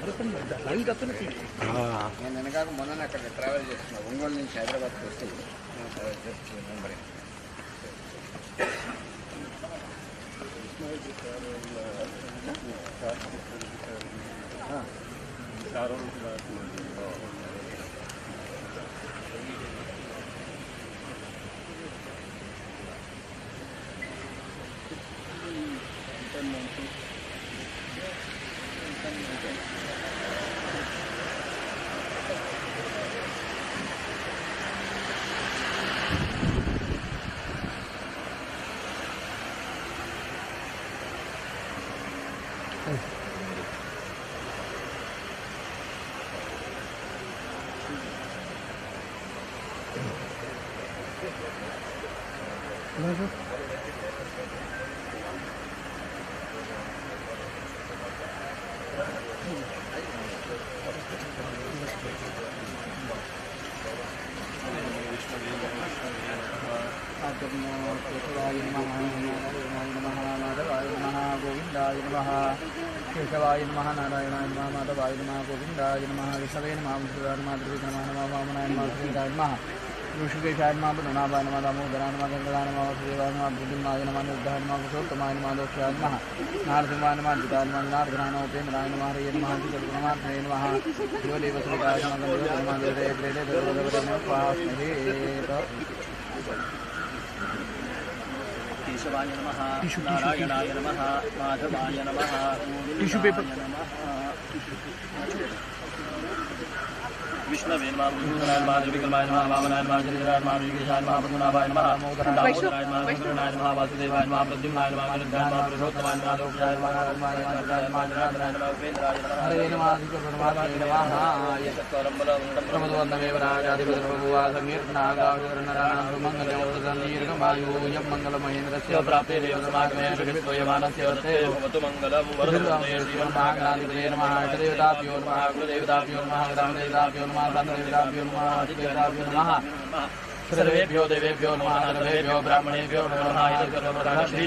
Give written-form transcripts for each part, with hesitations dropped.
నేను వెనకాక మొన్న అక్కడ ట్రావెల్ చేస్తున్నా ఒంగోలు నుంచి హైదరాబాద్కి వస్తే నెంబర్ केशवाय नमः नारायणाय नमः माधवाय नमः गोविंदाय नमः विष्णवे नमः विष्णुवाय नमः त्रिविक्रमाय नमः वामनाय नमः श्रीकाय नमः ऋषिकेशाय नमः पद्मनाभाय नमः दामोदराय नमः गंगाय नमः वासुदेवाय नमः प्रद्युम्नाय नमः निर्धयाय नमः पुरुषोत्तमाय नमः दोक्षाय नमः नारसिंहाय नमः जिताय नमः नारदनाय नमः उपेन्द्राय नमः हरये नमः श्रीकृष्णमात्मने नमः शिवदेवसुताय नमः गंधर्वाय नमः केशवाय नमः नारायणाय नमः माधवाय नमः गोविंदाय नमः विष्णवे नमः विष्णुनाय नमः त्रिविक्रमाय नमः वामनाय नमः श्रीधराय नमः ऋषिकेशाय नमः पद्मनाभाय नमः दामोदराय नमः गंगाय नमः वासुदेवाय नमः प्रद्युम्नाय नमः निर्धयाय नमः पुरुषोत्तमाय नमः दोक्षाय नमः नारदनाय नमः जनार्दनाय नमः उपेन्द्राय नमः हरये नमः श्रीकृष्णमात्मने नमः प्रमदवन्दमेव राजाधिपतिर्भुवा संकीर्तनागावरणराणां सुमङ्गलं दीर्घमायुः मङ्गलमहेन्द्रस्य प्राप्ते देवसमागमे जगत्वयमानस्य वर्ते भवतु मङ्गलं वरदे श्रीमन्महागणाधिपतये नमः देवताभ्यो नमः कुलदेवताभ्यो नमः ग्रामदेवताभ्यो नमः धनदेवताभ्यो नमः अधिदेवताभ्यो नमः सर्वेभ्यो देवेभ्यो नमः सर्वेभ्यो ब्राह्मणेभ्यो नमः श्री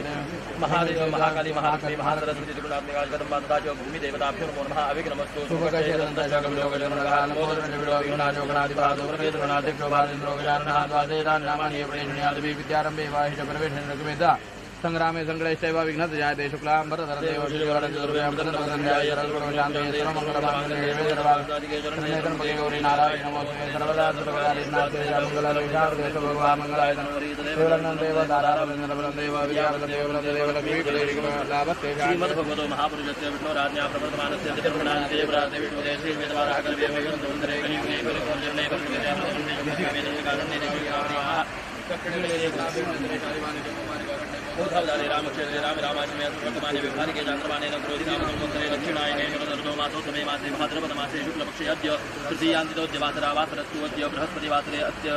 महादेव महाकाली महालक्ष्मी महासरस्वती त्रिगुणात्मिका जगदम्बादाचो भूमि देवताभ्यो नमो नमः अविघ्नमस्तु विद्यारंभे वाहिषप्रवेशनमेधा संग्रामे संग्रहश्चैव विघ्नस्य जायते शुक्लाम्बरधरदेव श्रीवरदशान्तये गौरी नारायण नमोऽस्तुते सर्वदा सर्वकार्येषु भगवान् देव दारावदेव विद्यावदेव लक्ष्मी श्रीमद्भगवतो महापुरुषस्य विष्णुराज्ञा प्रवर्तमानस्य देवराज विष्णुदेशे उद्धवदारे रामक्षेत्रे राम रामायणे वर्तमाने विभागे चान्द्रमाने क्रोधिनामसंवत्सरे दक्षिणायने शरदर्षो मासोत्तमे मासे भाद्रपदमासे शुक्लपक्षे अद्य तृतीयान्तितोद्यवासरावासरस्तु अद्य बृहस्पतिवासरे अद्य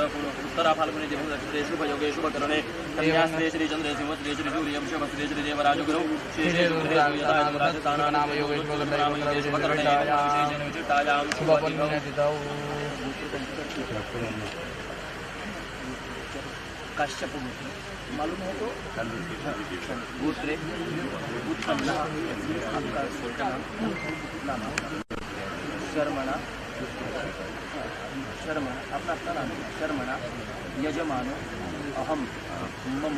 उत्तराफाल्गुनी दिवसे शुभयोगे शुभकरणे कन्याश्री श्रीचन्द्रे सिंहश्री श्रीसूर्यं शुभश्री श्रीदेवराजगुरौ श्रीराजस्थानामयोगे शुभकरणे शुभपन्नतिथौ काश्यप मालूम है तो गोत्रे उत्पन्न शर्मणा शर्मणा अपना नाम शर्मणा यजमानो अहम मम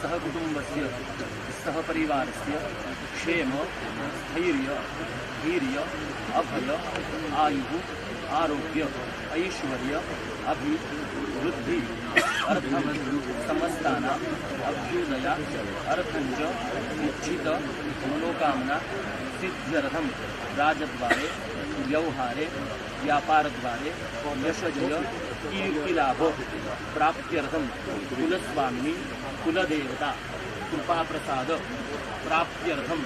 सहकुटुम्बस्य सहपरिवारस्य क्षेम स्थैर्य धीर्य अभय आयुः आरोग्य ऐश्वर्य अभिवृद्धि अर्थम समस्ताना अभ्युदया अर्थंच इच्छित मनोकामना सिद्ध्यर्थम राजद्वारे व्यवहारे व्यापारद्वारे यशजय कीर्तिलाभ प्राप्त्यर्थम कुलस्वामिनी कुलदेवता कृपाप्रसाद प्राप्त्यर्थम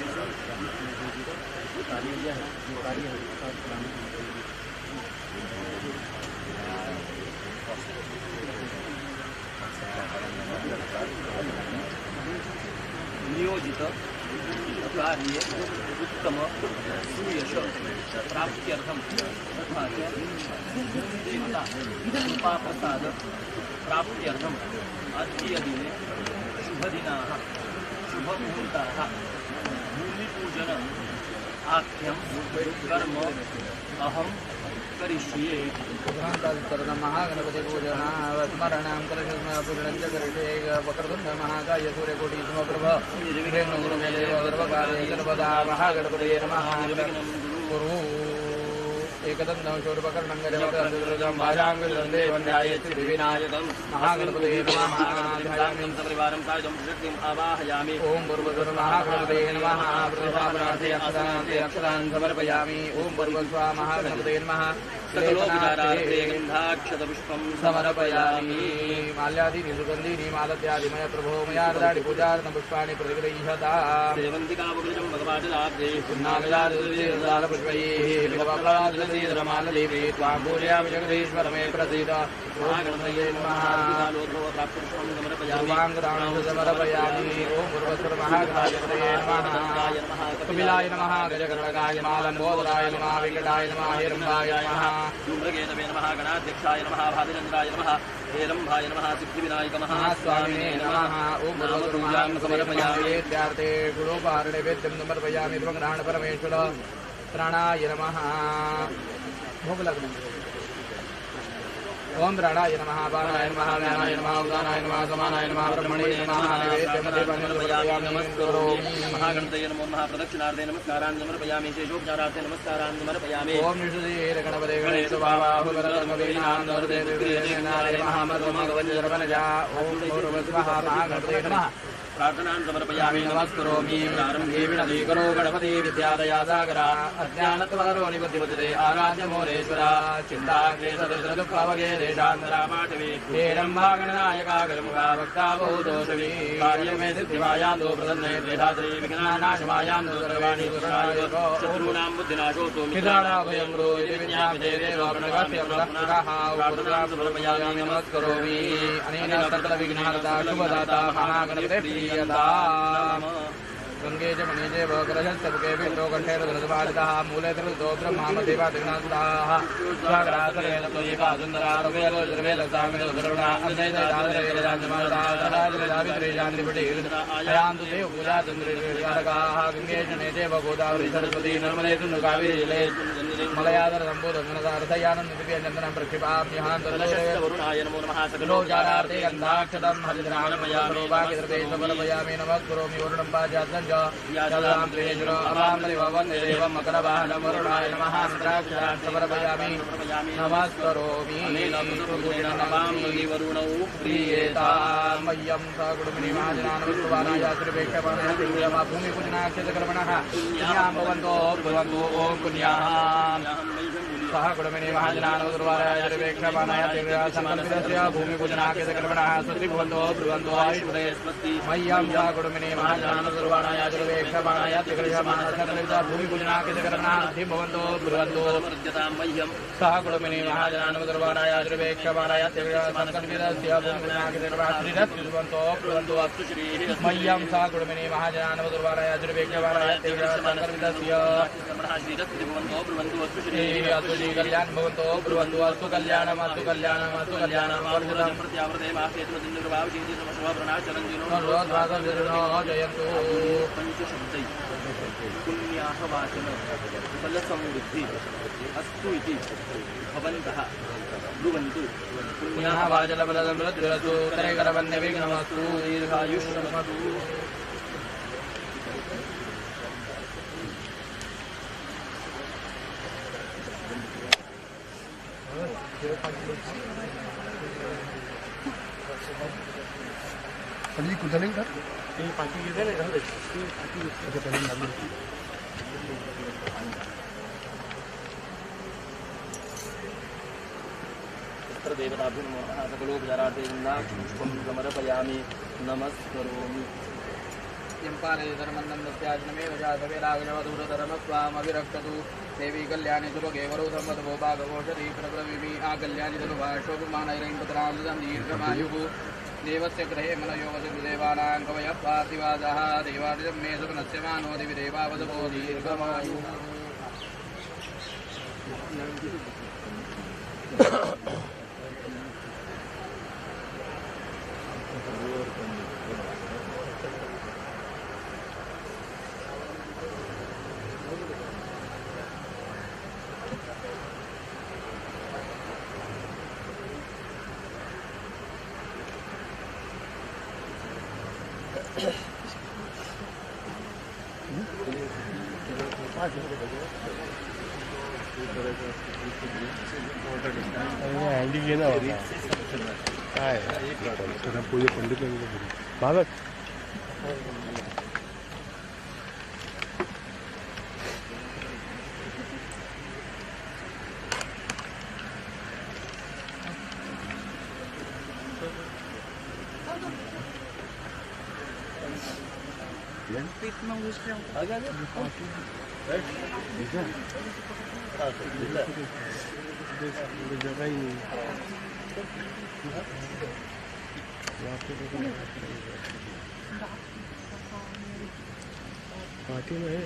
नियोजित कार्ये उत्तम सुयश प्राप्त्यर्थम तथा च देवता कृपाप्रसाद प्राप्त्यर्थम अद्य दिने शुभदिनाः शुभमुहूर्ताः भूमिपूजन आख्यम कर्म अहम करिष्ये। महागणपति पूजन स्मरण वक्रतुंड महाकाय सूर्यकोटि समप्रभ सर्वदा महागणपति नमः। एकदन्तं शूर्पकर्णं गजवदं भाजाङ्गलन्दे वन्द्यायेति विनायकं महागणपतये नमः। ध्यायामि सपरिवारं सायुधं शक्तिम् आवाहयामि। ओम भूर्भुवः महागणपतये नमः। प्रतिष्ठापनार्थे अक्षरान् समर्पयामि। ओम भूर्भुवः महागणपतये नमः। सकलोपचारार्थे गन्धाक्षतपुष्पं समर्पयामि। माल्यादीनि सुगन्धीनि मालत्यादिमय प्रभो मया ददाति पूजार्थं पुष्पाणि प्रतिगृह्यताम्। सेवन्तिकावकृतं भगवाजलाब्धे पुष्पैः विधवप्लवादीरमालदेवी त्वां पूजयामि जगदीश्वर मे प्रसीद। महागणपतये नमः। सर्वाङ्गदानं समर्पयामि। ओम भूर्भुवः महागणपतये नमः। कपिलाय नमः। गजकर्णकाय नमः। लम्बोदराय नमः। वेङ्कटाय नमः। हिरम्बाय नमः। धूम्रकेतवे नमः। गणाध्यक्षाय नमः। भातिरन्द्राय नमः। हेरम्भाय नमः। सिद्धिविनायक महास्वामिने नमः। ओम भूर्भुवः समर्पयामि। इत्यार्थे गुणोपहारणे वेद्यं समर्पयामि। त्वग्रहण परमेश्वर प्राणाय नमः। भोग लग्नं। ओम प्राणाय नमः। बाणाय नमः। ज्ञानाय नमः। उदानाय नमः। समानाय नमः। ब्रह्मणे नमः। नैवेद्यमते समर्पयामि। नमस्करोमि। महागणपतये नमो नमः। प्रदक्षिणार्थे नमस्कारान् समर्पयामि। शेषोपचारार्थे नमस्कारान् समर्पयामि। ओम निषुधीर गणपते गणेश बाबाहु वरदमवीनां नवदेवनाय महामद्मगवज्रवनजा। ओम भूर्भुवः महागणपते नमः। प्रार्थनान् समर्पयामि। नमस्करोमि। प्रारम्भे विनदीकरो गणपति विद्यादया सागरा अज्ञानत्वहरो निबुद्धिपतिते आराध्य मोरेश्वरा चिन्ताक्लेशदुःखवगे देशान्तरापाटवे हेरम्बा गणनायका गजमुखा भक्ता बहुदोषवी कार्यमे सिद्धिमायान्दो प्रसन्ने देशाद्री विघ्नानाशमायान्दो सर्वाणि दुष्टायो शत्रूणां बुद्धिनाशोऽस्तु मित्राणाभयं रो इति विज्ञापिते देव प्रणवस्य पुनः प्रार्थनां समर्पयामि। नमस्करोमि। अनेन सकल विघ्नहर्ता शुभदाता महागणपते गंगे च मणि च वक्रजस्तबके विष्णो कंठे रुद्रबालितः मूले त्रिदो ब्रह्मा मध्येवा त्रिगुणासुताः स्वागरासरेण त्वयिका सुन्दरा रुवेलसामिनो दुर्गुणा अयान्तु ते पूजा चन्द्रकाः गंगे च नेचैव गोदावरी सरस्वती नर्मदे सिन्धु कावेरी जले मलयाधर सम्बोधनसार्थयानन्दनं प्रक्षिपाम्यहान्तर्वरुणाय नमो नमः। सकलोपचारार्थे गन्धाक्षतं हरिद्राणमयामि। वागिद्रवे समर्पयामि। नमस्करोमि। वरुणं पाजातं यादवां त्रिनेत्र अवामदेव वन्दे देवं मकरवाहनं वरुणाय नमः। रुद्राक्षरान् समर्पयामि। नमस्करोमि। नमामि वरुणौ प्रीयेतां मह्यं सकुटुम्बिनी महाजनानुष्ठुवानाय त्रिवेक्षमाणाय तिरुमा भूमिपूजनाक्षतकर्मणः पुण्यां भवन्तो भवन्तु। ओम पुण्याः सह कुटुम्बिनी महाजनानुष्ठुवानाय त्रिवेक्षमाणाय संकल्पितस्य भूमिपूजनाक्षतकर्मणः स्वस्ति भवन्तो ब्रुवन्तो आयुष्मते मह्यं सह कुटुम्बिनी महाजनानुष्ठुवानाय त्रिवेक्षमाणाय त्रिगृहमानसकर्मणः भूमिपूजनाक्षतकर्मणः सिद्धिं भवन्तो ब्रुवन्तो मह्यं सह कुटुम्बिनी महाजनानुष्ठुवानाय त्रिवेक्षमाणाय त्रिगृहसंकल्पितस्य भूमिपूजनाक्षतकर्मणः श्रीरस्तिभवन्तो ब्रुवन्तो अस्तु श्रीः मह्यं सह कुटुम्बिनी महाजनानुष्ठुवानाय त्रिवेक्षमाणाय त्रिगृहसंकल्पितस्य कल्याण भवन्तो ब्रुवन्तो अस्तु कल्याणमस्तु कल्याणमस्तु कल्याणमवर्धनं प्रत्यावर्ते मासेतुर्भावशीति समशुभप्रणाचरञ्जिनो जयन्तु। पंचशब्दै पुण्याः वाचन फलसमृद्धि अस्तु इति भवन्तः ब्रुवन्तु। पुण्याः वाचलफलसमृद्धिरस्तु करेकरवन्यविघ्नमस्तु दीर्घायुष्यमस्तु। Tadi ikut jalan kan? Ini pagi kita ni dah ada. Ada jalan lagi. देवताभ्यो नमः। सकलोपचारार्थे पुष्पं समर्पयामि। नमस्करोमि। यम्पाले धर्मन्दं दस्याजनमेव जातवेरागजवधूरधर्मस्वामभिरक्षतु देवी कल्याणि सुभगे वरो सम्पदवो भागवोषधि प्रब्रवीमि आकल्याणि धनुभाशोभिमानैरैपत्रां दीर्घमायुः देवस्य ग्रहे मनयोगदेवानां कवयः पार्थिवासः देवादिजं मे सुमनस्य मानो दिवि देवावदवो दीर्घमायुः। हँडी घे ना काय पूजा पंडित भारत जगह ही नहीं पार्टी में है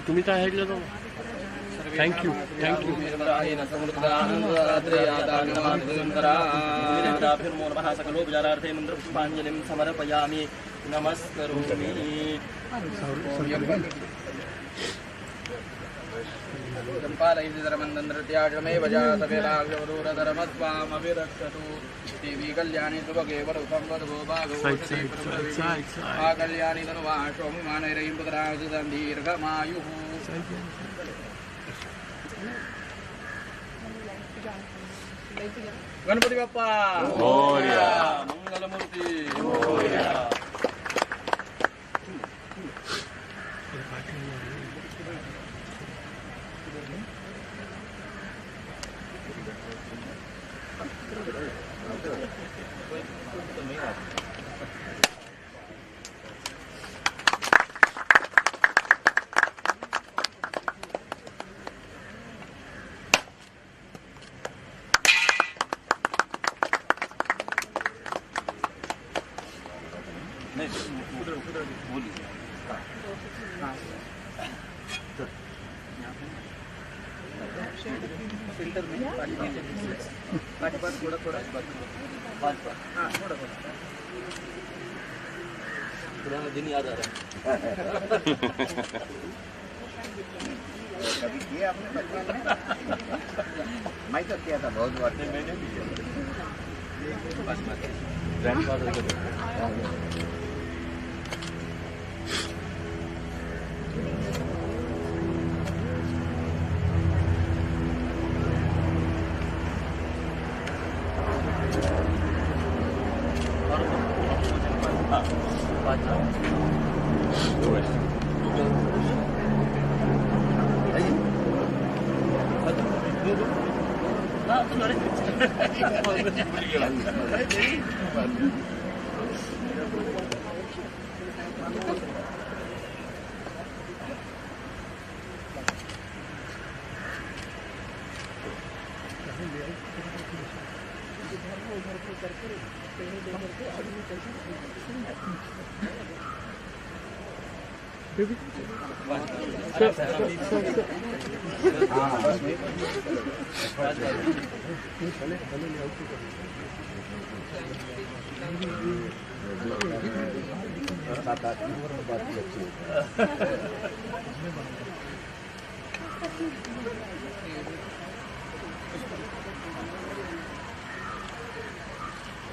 तुम्ही काय ऐकलं तर थँक्यू थँक्यू सकलोपचारार्थे मंत्रपुष्पांजलिं समर्पयामि नमस्करोमि चम्पालैधरमन्दन्द्रत्यागमेव जातवेलाग्रवरोरधर्मस्वामभिरक्षतु देवी कल्याणी सुभगे वरुतं वधवो भागो कल्याणी तनुवाशोमिमानैरयिं दीर्घमायुः गणपति बाप्पा मोरया मंगलमूर्ति मोरया फिल्टर में थोड़ा थोड़ा पुराना दिन याद आ रहा है। कभी किया आपने बचपन में? मैं तो किया था बहुत बार। मैंने भी किया। ग्रैंडफादर के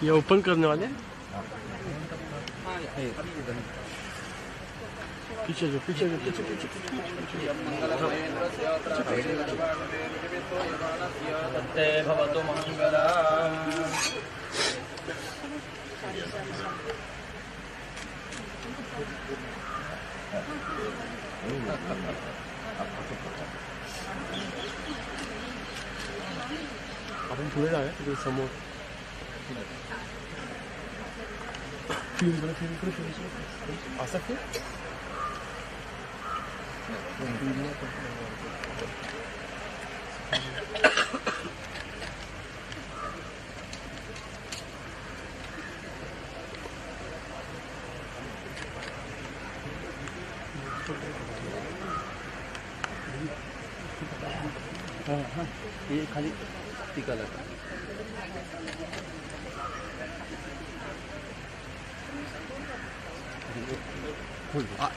ये ओपन करने वाले पीछे जो पीछे जो पीछे पीछे भवतु मंगलम्। आपण पुढे जाऊया तिथे समोर असं की ये खाली टीका लगा। हाँ,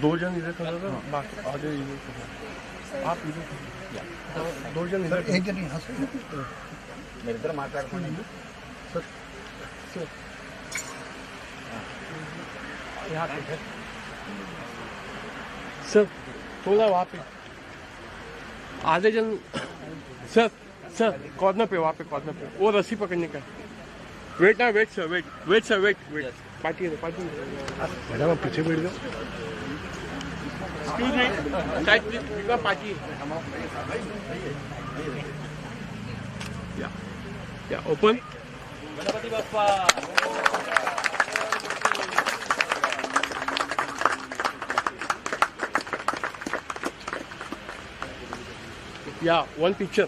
2 जन इधर खड़ा था, बाकी आगे इधर खड़ा। आप इधर 2 जन इधर, एक जन यहाँ से मेरे तरफ माట్లాడుకోండి सर सर यहाँ पे है सर, थोड़ा वहाँ पे आधे जन सर, सर कॉर्नर पे, वहाँ पे कॉर्नर पे वो रस्सी पकड़ने का। वेट ना, wait sir, wait wait sir, wait wait party है, पार्टी मैडम आप पीछे बैठ जाओ। Excuse me, side please, party है। या ओपन। गणपति बप्पा। या वन पिक्चर।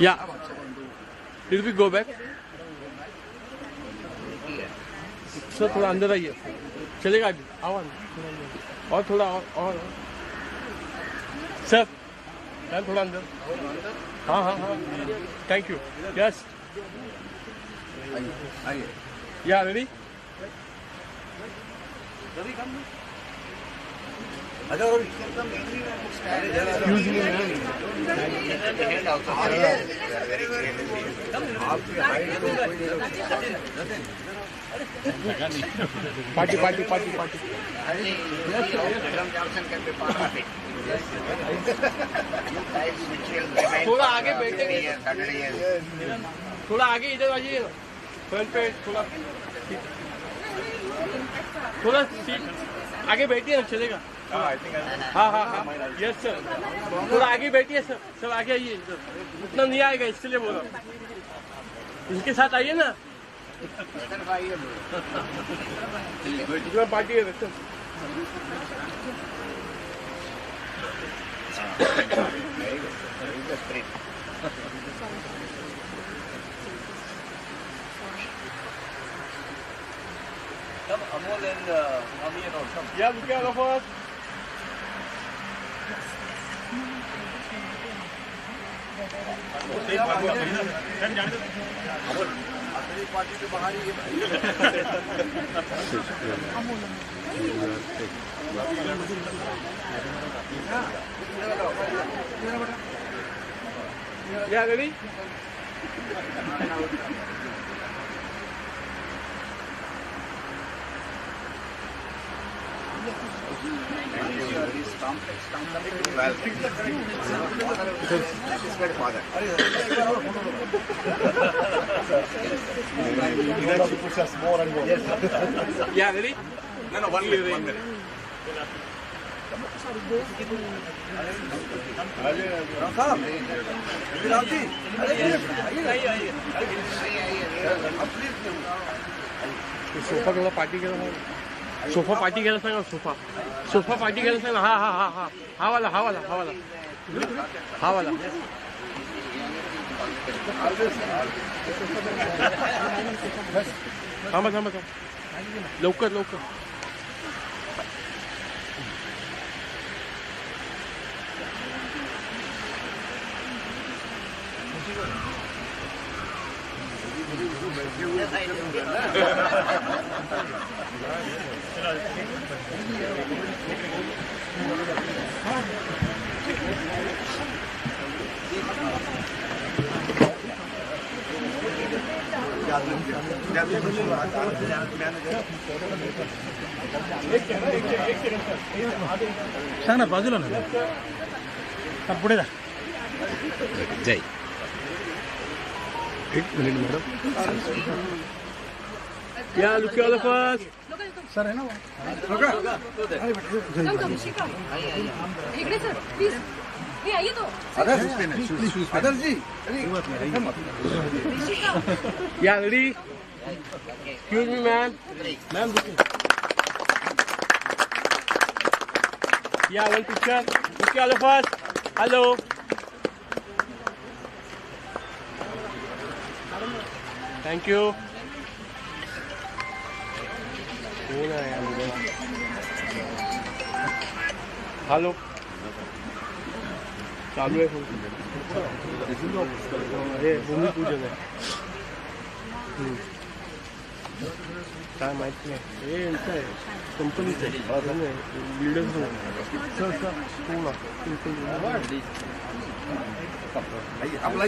या फिर भी गो बैक सर, थोड़ा अंदर आइए, चलेगा अभी, आओ और थोड़ा और सर, मैम थोड़ा अंदर। हाँ हाँ हाँ, थैंक यू। यस, या ready. Party party party party. थोड़ा आगे बैठेंगे, थोड़ा आगे इधर आइए, फ्रंट पे थोड़ा, थोड़ा सीट आगे बैठिए ना, चलेगा। हाँ हाँ हाँ, यस सर, थोड़ा आगे बैठिए सर, सब आगे आइए, उतना नहीं आएगा इसलिए बोला। इनके साथ आइए ना, पार्टी है sir. Amol and Mami and all. Yeah, look at us. Party के बाहर ही Yeah, ready? Yeah, ready? No, 1 minute, 1 minute. Sofa केला पार्टी केला, सोफा पार्टी केला सांगा, सोफा सोफा पार्टी केला सांगा। हा हा हा हा, हा वाला हा वाला हा वाला हा वाला। थांबा थांबा थांबा, लवकर लवकर। सांग ना, बाजूला ना, पुढे जा। जय। 1 मिनिट मॅडम। या look all of us. Sir है ना वो? इकडे सर प्लीज, ये आइए तो अदर्श जी Yeah, ready? Excuse me, ma'am. Ma'am, yeah, one picture. Okay, all of us. Hello. Thank you. Hello चालू है हे भूमी पूजन आहे काय माहिती नाही हे यांचं आहे कंपनीचं आहे बिल्डर्स आपला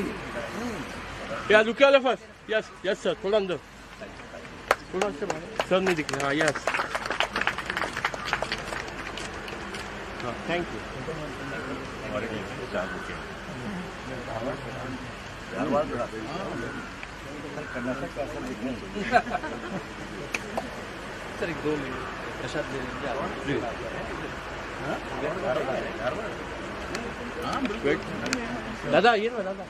या लुक आलं फर्स्ट यस यस सर थोड़ा अंदर थोड़ा से सर नहीं दिख रहा हाँ यस हाँ थैंक यू सर एक 2 मिनट प्रसाद ले लीजिए दादा ये ना दादा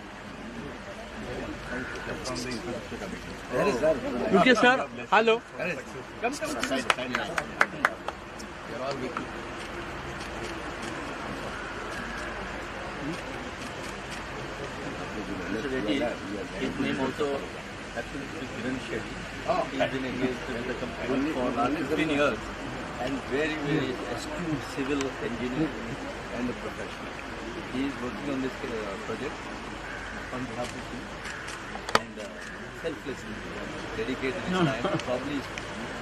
रुकिए sir hello His name also absolutely Kiran Shetty. He's been engaged with the company for last 15 years and very astute civil engineer and a professional. He is working on this project on behalf of him and selflessly dedicated his time. Probably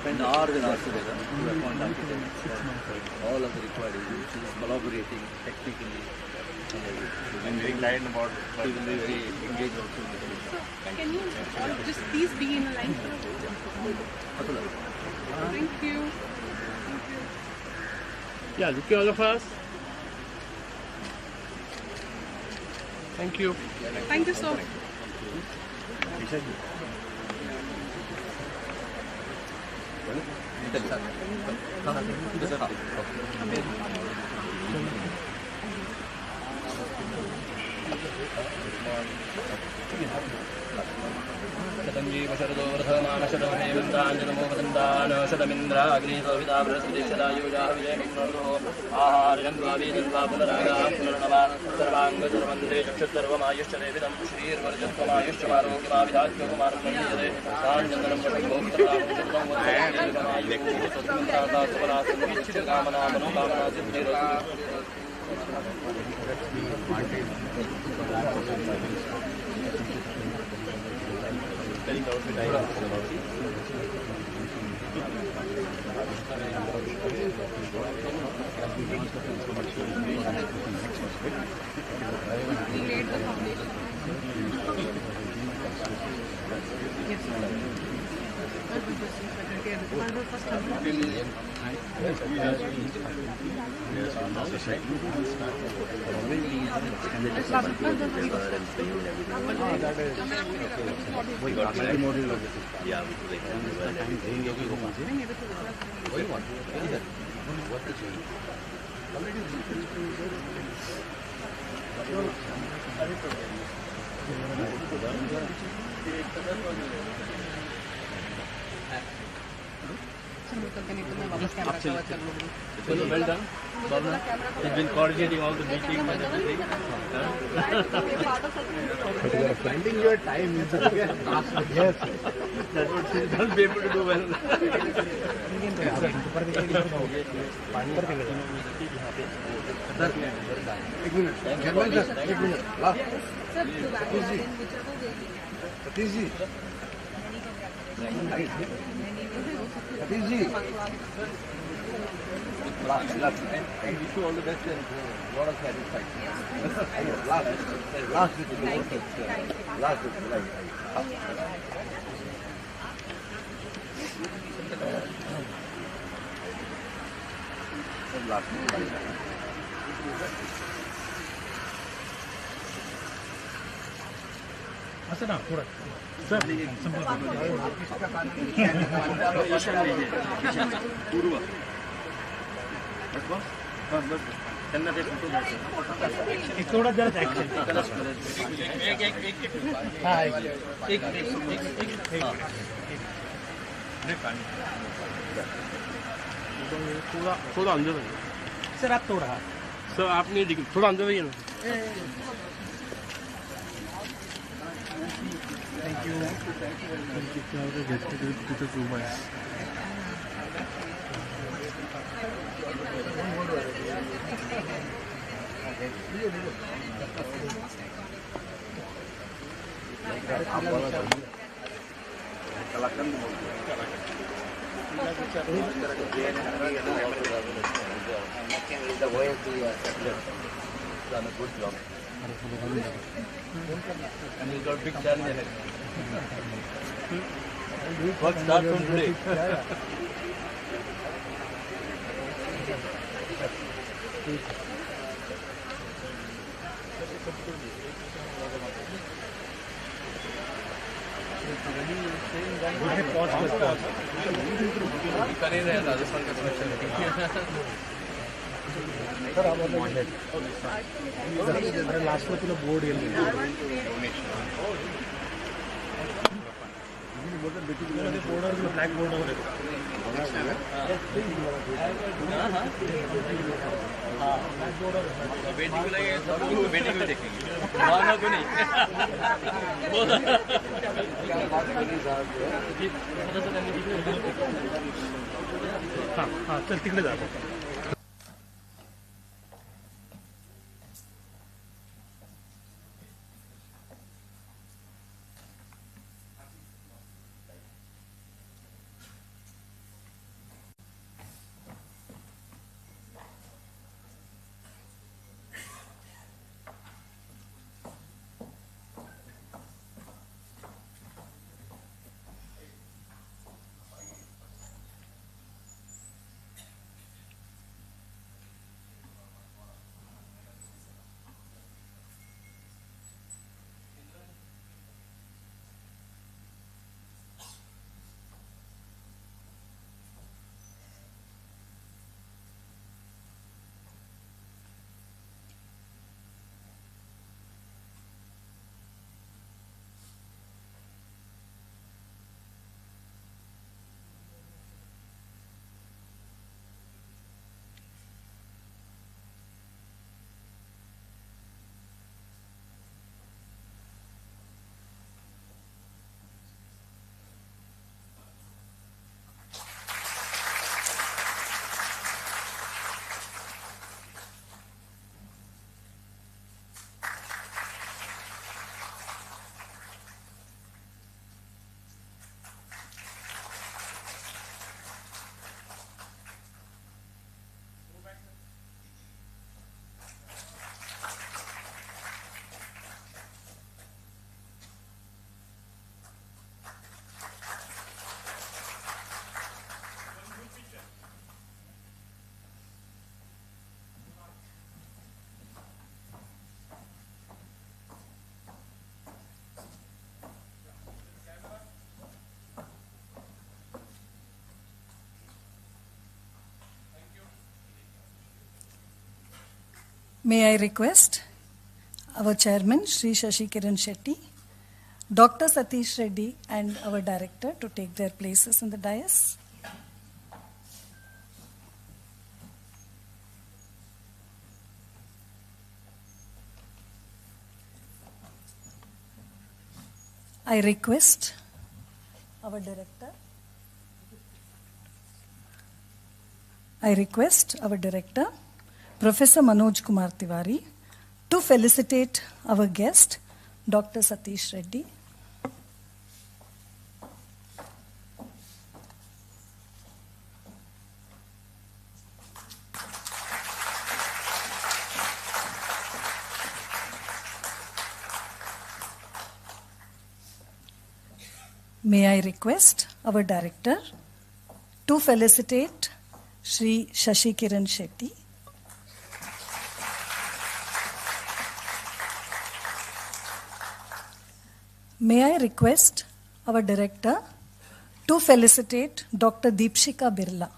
spend hours and hours together to appoint architects for all of the required agencies, collaborating technically. He will be very engaged also in the future. Can you just please be in a line? Thank you. Yeah, look at all of us. Thank you. Thank you so much. शतंजीव शरदो वर्धमान शतं हेमन्ताञ्जनमो वदन्तान् शतमिन्द्राग्निसोविता बृहस्पतिशदायुजा विजयमिन्द्रो आहार्यन्द्वावीदन्वा पुनरागाः पुनर्नवान् सर्वाङ्गसर्वन्ते चक्षुर्सर्वमायुश्च देविदं श्रीर्वर्चस्वमायुश्च मारोग्यमाविधात्मकुमारं मन्यते ताञ्चन्दनं कामना मनोकामना Siddhirastu Well done. He's been coordinating all the meetings and everything. But you are spending your time in such a task. Yes. That's what she's not be able to do well. एक minute German sir एक minute last Satish ji Satish ji last I wish you all the best and lot of satisfaction. Last with Sir. थोड़ा जरा action हाँ थोड़ा थोड़ा अंदर आइए sir आप थोड़ा सर आप नहीं दिख थोड़ा अंदर आइए ना thank you Done a good job. And he's got big challenge ahead. Work starts from today. कर ही रहे राजस्थान का सिलेक्शन लास्ट में तुला बोर्ड येईल बोर्डर ब्लॅक बोर्डवर बेटी को लगे बेटी को देखेंगे मानो को नहीं हां हां चल तिकडे जा May I request our chairman, Sri Shashi Kiran Shetty, Dr. Satish Reddy, and our director to take their places in the dais. I request our director. Professor Manoj Kumar Tiwari, to felicitate our guest, Dr. Satish Reddy. May I request our director to felicitate Sri Shashi Kiran Shetty. May I request our director to felicitate Dr. Deepshika Birla.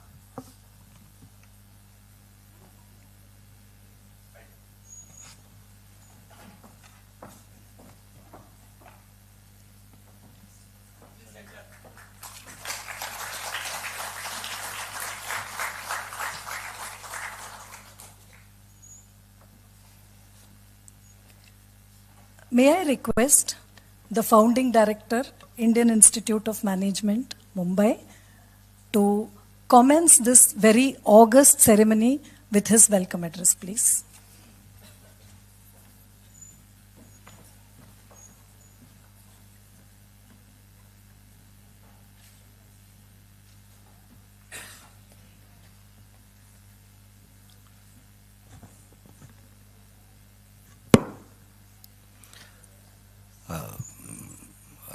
May I request the founding director, Indian Institute of Management, Mumbai, to commence this very august ceremony with his welcome address, please.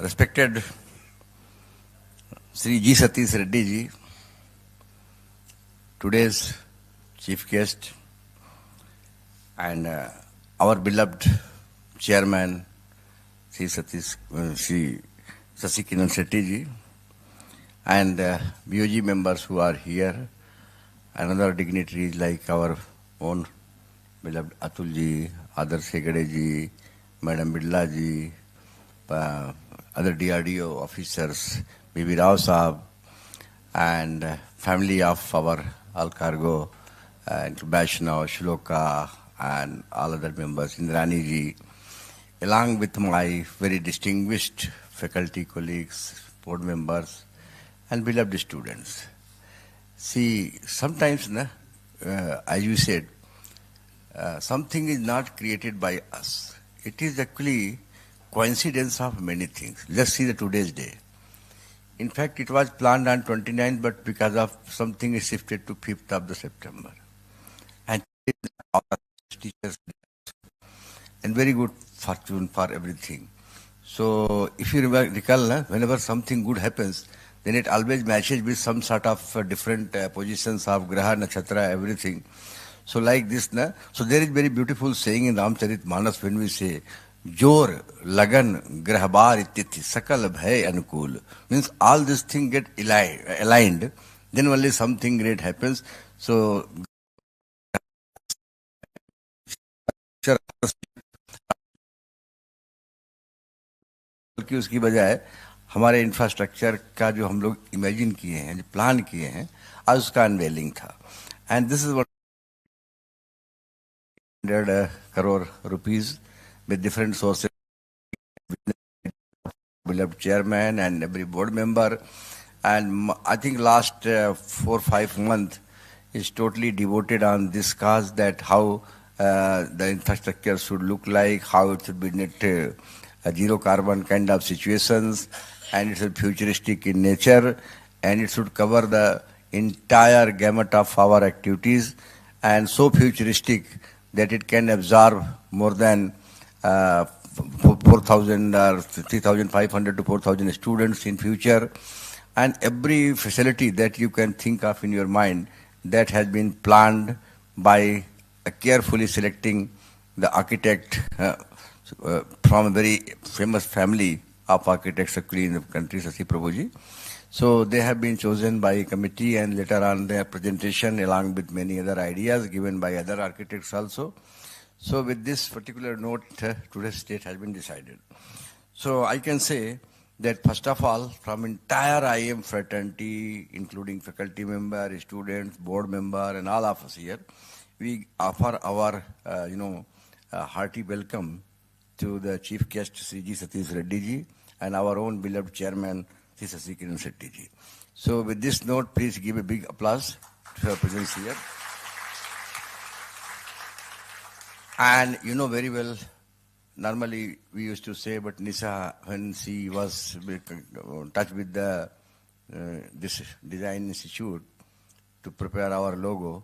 Respected Sri G. Satish Reddy ji, today's chief guest, and our beloved chairman, Sri Shashi Kiran Shetty ji, and BOG members who are here, and other dignitaries like our own beloved Atul ji, Adarsh Hegde ji, Madam Birla ji, other DRDO officers, Bibi Rao Saab, and family of our All Cargo, and Vaishnav, Shloka, and all other members, Indrani ji, along with my very distinguished faculty colleagues, board members, and beloved students. See, sometimes, as you said, something is not created by us. It is actually coincidence of many things. Let's see the today's day. In fact, it was planned on 29th, but because of something, it shifted to 5th of the September. And teachers, and very good fortune for everything. So, if you recall, whenever something good happens, then it always matches with some sort of different positions of Graha, Nakshatra, everything. So, like this, so there is very beautiful saying in Ramcharit Manas when we say, Jor, Lagan, Grahbar, Itithi, Sakal, Bhay, Anukul. Means all these things get aligned, then only something great happens. So, कि उसकी बजाय हमारे infrastructure का जो हम लोग imagine किए हैं, जो प्लान किए हैं, आज उसका अनवेलिंग था. And this is what 100 crore rupees with different sources, beloved chairman and every board member. And I think last 4-5 months is totally devoted on this cause, that how the infrastructure should look like, how it should be net zero carbon kind of situations, and it should be futuristic in nature, and it should cover the entire gamut of our activities, and so futuristic that it can absorb more than 4,000 or 3,500 to 4,000 students in future. And every facility that you can think of in your mind, that has been planned by carefully selecting the architect from a very famous family of architects actually in the country, Shashi Prabhuji. So they have been chosen by a committee, and later on their presentation along with many other ideas given by other architects also. So with this particular note, today's date has been decided. So I can say that first of all, from entire IIM fraternity, including faculty member, students, board member, and all of us here, we offer our, hearty welcome to the chief guest, Sri G. Satish Reddy ji, and our own beloved chairman, Sri Shashi Kiran Shetty ji. So with this note, please give a big applause to her presence here. And you know very well, normally we used to say, but Nisa, when she was in touch with the this design institute to prepare our logo,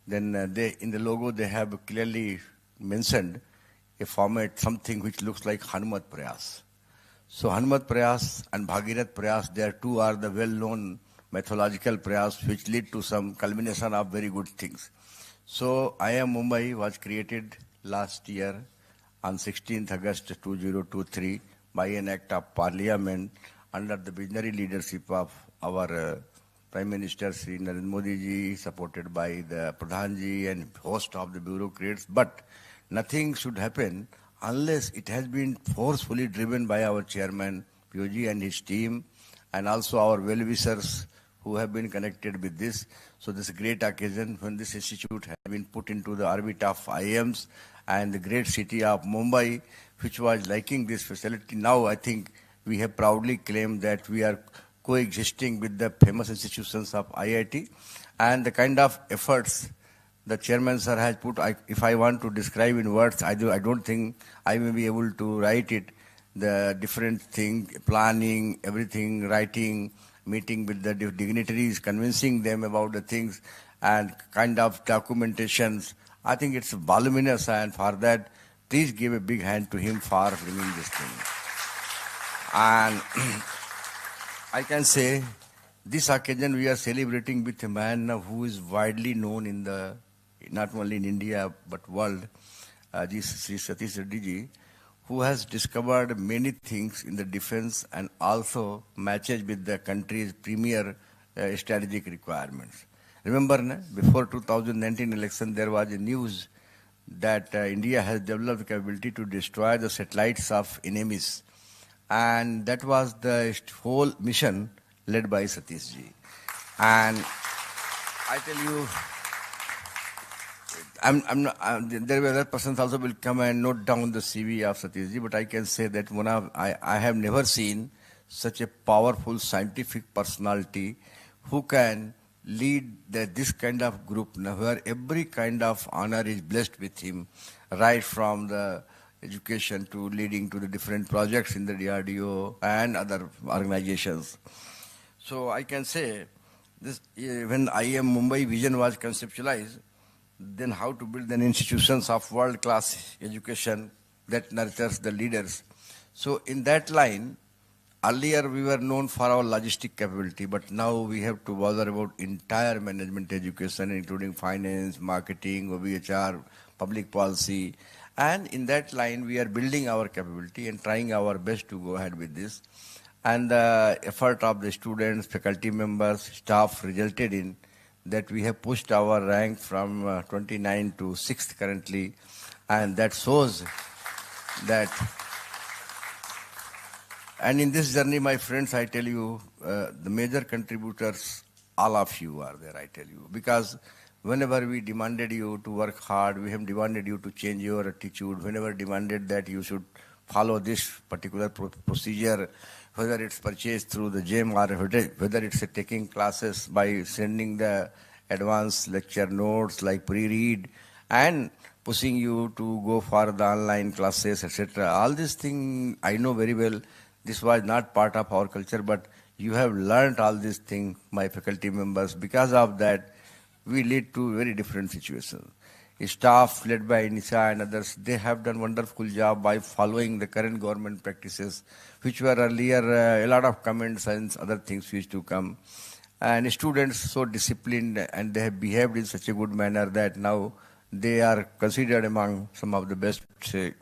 then in the logo they have clearly mentioned a format, something which looks like Hanumat Prayas. So Hanumat Prayas and Bhagirath Prayas, there two are the well-known methodological prayas which lead to some culmination of very good things. So IIM Mumbai was created last year on 16th August 2023 by an act of Parliament under the visionary leadership of our Prime Minister Sri Narendra Modi ji, supported by the Pradhan ji and host of the bureaucrats. But nothing should happen unless it has been forcefully driven by our chairman, Pyoji, and his team, and also our well-wishers who have been connected with this. So this is a great occasion when this institute has been put into the orbit of IIMs, and the great city of Mumbai, which was liking this facility. Now I think we have proudly claimed that we are coexisting with the famous institutions of IIT, and the kind of efforts the chairman sir has put. If I want to describe in words, I don't think I may be able to write it. The different thing, planning, everything, writing, meeting with the dignitaries, convincing them about the things, and kind of documentations. I think it's voluminous, and for that, please give a big hand to him for bringing this thing. And I can say, this occasion we are celebrating with a man who is widely known in the, not only in India but world, Sri Satish Reddy ji, who has discovered many things in the defense and also matches with the country's premier strategic requirements. Remember, before 2019 election, there was a news that India has developed the capability to destroy the satellites of enemies. And that was the whole mission led by Satish ji. And I tell you, there were other persons also will come and note down the CV of Satish ji, but I can say that I have never seen such a powerful scientific personality who can lead this kind of group where every kind of honor is blessed with him, right from the education to leading to the different projects in the DRDO and other organizations. So I can say this, when IIM Mumbai vision was conceptualized, then how to build an institutions of world-class education that nurtures the leaders. So in that line, earlier we were known for our logistic capability, but now we have to bother about entire management education, including finance, marketing, OBHR, public policy. And in that line, we are building our capability and trying our best to go ahead with this. And the effort of the students, faculty members, staff resulted in that we have pushed our rank from 29 to 6th currently. And that shows that. And in this journey, my friends, I tell you, the major contributors, all of you are there, I tell you. Because whenever we demanded you to work hard, we have demanded you to change your attitude, whenever demanded that you should follow this particular procedure, whether it's purchased through the gym or whether it's taking classes by sending the advanced lecture notes like pre-read and pushing you to go for the online classes, etc. All these things I know very well. This was not part of our culture, but you have learned all these things, my faculty members. Because of that, we lead to very different situations. Staff led by Nisa and others, they have done wonderful job by following the current government practices, which were earlier a lot of comments and other things used to come. And students so disciplined and they have behaved in such a good manner that now they are considered among some of the best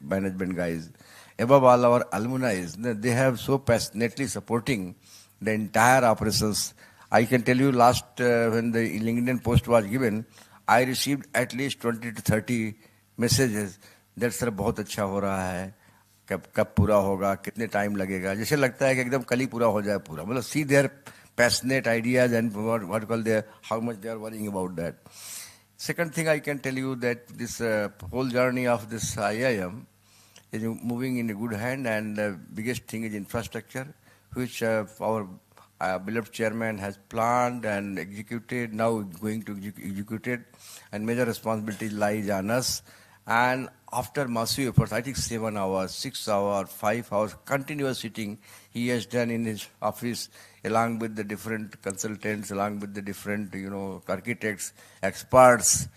management guys. Above all, our alumni, they have so passionately supporting the entire operations. I can tell you last, when the LinkedIn post was given, I received at least 20 to 30 messages that sir बहुत अच्छा हो रहा है, कब पूरा होगा, कितने time लगेगा, जैसे लगता है कि एकदम कल ही पूरा हो जाए पूरा. मतलब see their passionate ideas and what call their, how much they are worrying about that. Second thing I can tell you that this whole journey of this IIM is moving in a good hand, and the biggest thing is infrastructure, which our beloved chairman has planned and executed, now going to execute it, and major responsibility lies on us. And after massive efforts, I think 7 hours, 6 hours, 5 hours, continuous sitting he has done in his office, along with the different consultants, along with the different, architects, experts.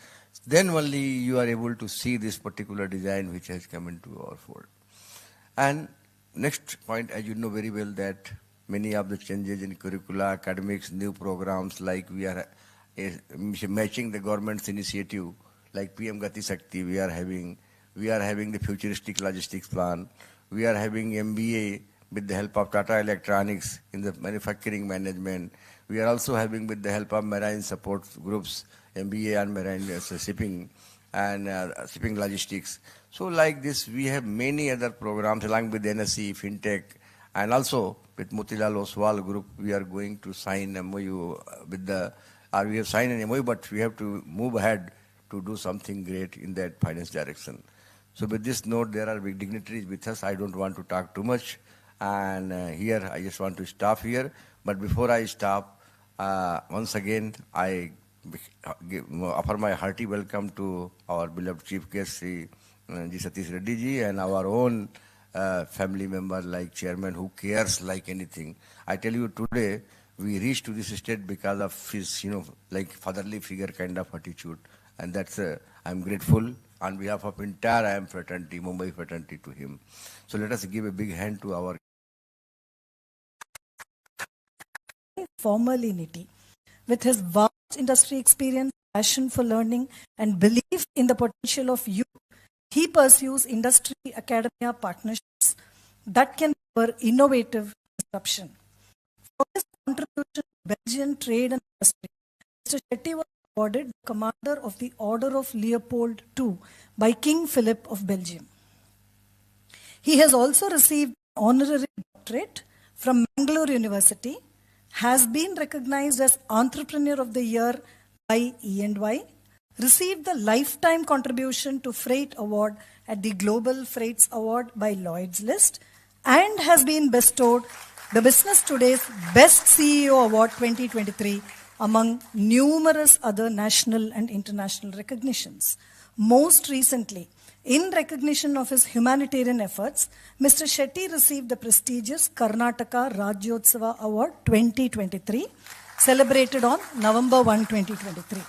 Then only you are able to see this particular design which has come into our fold. And next point, as you know very well, that many of the changes in curricula, academics, new programs, like we are matching the government's initiative, like PM Gati Shakti, we are having the futuristic logistics plan, we are having MBA with the help of Tata Electronics in the manufacturing management, we are also having with the help of marine support groups, MBA on marine shipping and shipping logistics. So like this, we have many other programs along with NSE, FinTech, and also with Motilal Oswal Group, we are going to sign MOU we have signed an MOU, but we have to move ahead to do something great in that finance direction. So with this note, there are big dignitaries with us. I don't want to talk too much. And here, I just want to stop here. But before I stop, once again, I offer my hearty welcome to our beloved Chief Guest, Sri G. Satish Reddy ji, and our own family member like Chairman who cares like anything. I tell you today, we reached to this state because of his, like fatherly figure kind of attitude. And that's, I'm grateful on behalf of entire IIM fraternity, Mumbai fraternity to him. So let us give a big hand to our formality. With his vast industry experience, passion for learning, and belief in the potential of youth, he pursues industry-academia partnerships that can spur innovative disruption. For his contribution to Belgian trade and industry, Mr. Shetty was awarded the Commander of the Order of Leopold II by King Philip of Belgium. He has also received an honorary doctorate from Mangalore University, has been recognized as Entrepreneur of the Year by E&Y, received the Lifetime Contribution to Freight Award at the Global Freights Award by Lloyd's List, and has been bestowed the Business Today's Best CEO Award 2023 among numerous other national and international recognitions. Most recently, in recognition of his humanitarian efforts, Mr. Shetty received the prestigious Karnataka Rajyotsava Award 2023, celebrated on November 1, 2023.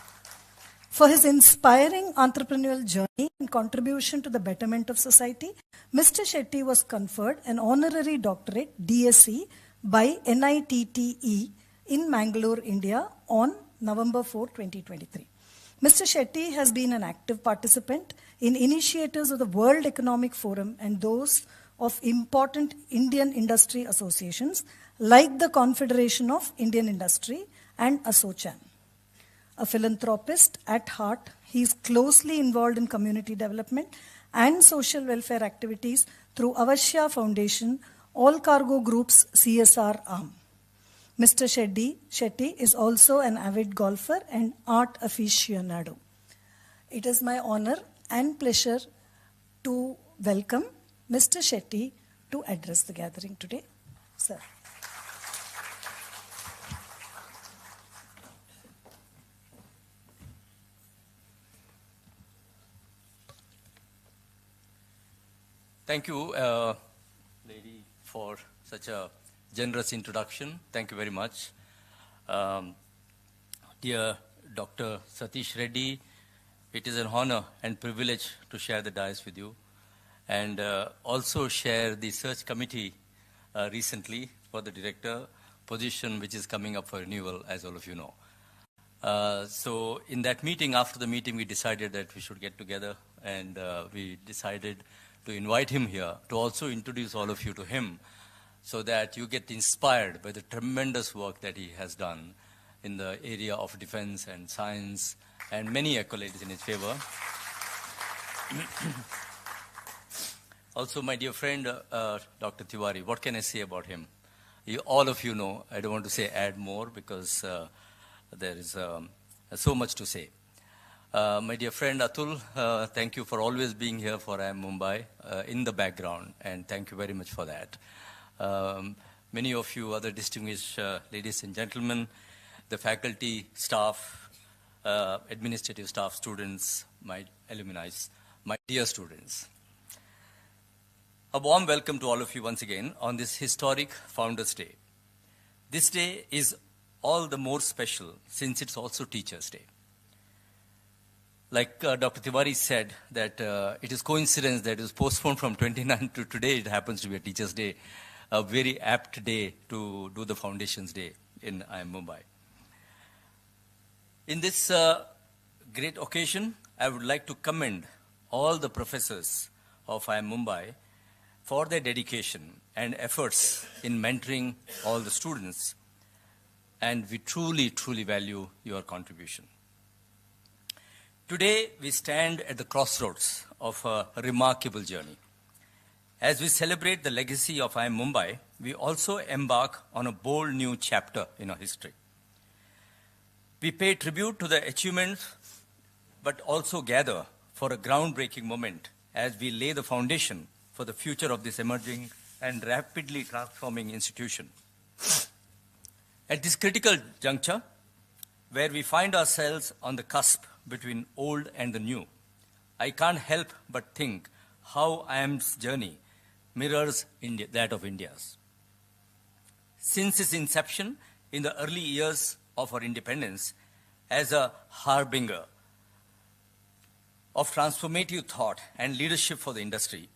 For his inspiring entrepreneurial journey and contribution to the betterment of society, Mr. Shetty was conferred an honorary doctorate DSc by NITTE in Mangalore, India on November 4, 2023. Mr. Shetty has been an active participant in initiatives of the World Economic Forum and those of important Indian industry associations like the Confederation of Indian Industry and ASSOCHAM. A philanthropist at heart, he is closely involved in community development and social welfare activities through Avashya Foundation, All Cargo Group's CSR arm. Mr. Shetty is also an avid golfer and art aficionado. It is my honor and pleasure to welcome Mr. Shetty to address the gathering today. Sir. Thank you, lady, for such a generous introduction. Thank you very much. Dear Dr. Satish Reddy, it is an honor and privilege to share the dais with you and also share the search committee recently for the director position, which is coming up for renewal, as all of you know. So in that meeting, after the meeting, we decided that we should get together, and we decided to invite him here to also introduce all of you to him, so that you get inspired by the tremendous work that he has done in the area of defense and science, and many accolades in his favor. Also, my dear friend, Dr. Tiwari, what can I say about him? All of you know, I don't want to say add more because there is so much to say. My dear friend Atul, thank you for always being here for IIM Mumbai in the background, and thank you very much for that. Many of you other distinguished ladies and gentlemen, the faculty, staff, administrative staff, students, my alumni, my dear students. A warm welcome to all of you once again on this historic Founders' Day. This day is all the more special since it's also Teachers' Day. Like Dr. Tiwari said, that it is coincidence that it was postponed from 29 to today. It happens to be a Teachers' Day, a very apt day to do the Foundations Day in IIM Mumbai. In this great occasion, I would like to commend all the professors of IIM Mumbai for their dedication and efforts in mentoring all the students, and we truly, truly value your contribution. Today, we stand at the crossroads of a remarkable journey. As we celebrate the legacy of IIM Mumbai, we also embark on a bold new chapter in our history. We pay tribute to the achievements, but also gather for a groundbreaking moment as we lay the foundation for the future of this emerging and rapidly transforming institution. At this critical juncture, where we find ourselves on the cusp between old and the new, I can't help but think how IIM's journey mirrors that of India's. Since its inception in the early years of our independence as a harbinger of transformative thought and leadership for the industry,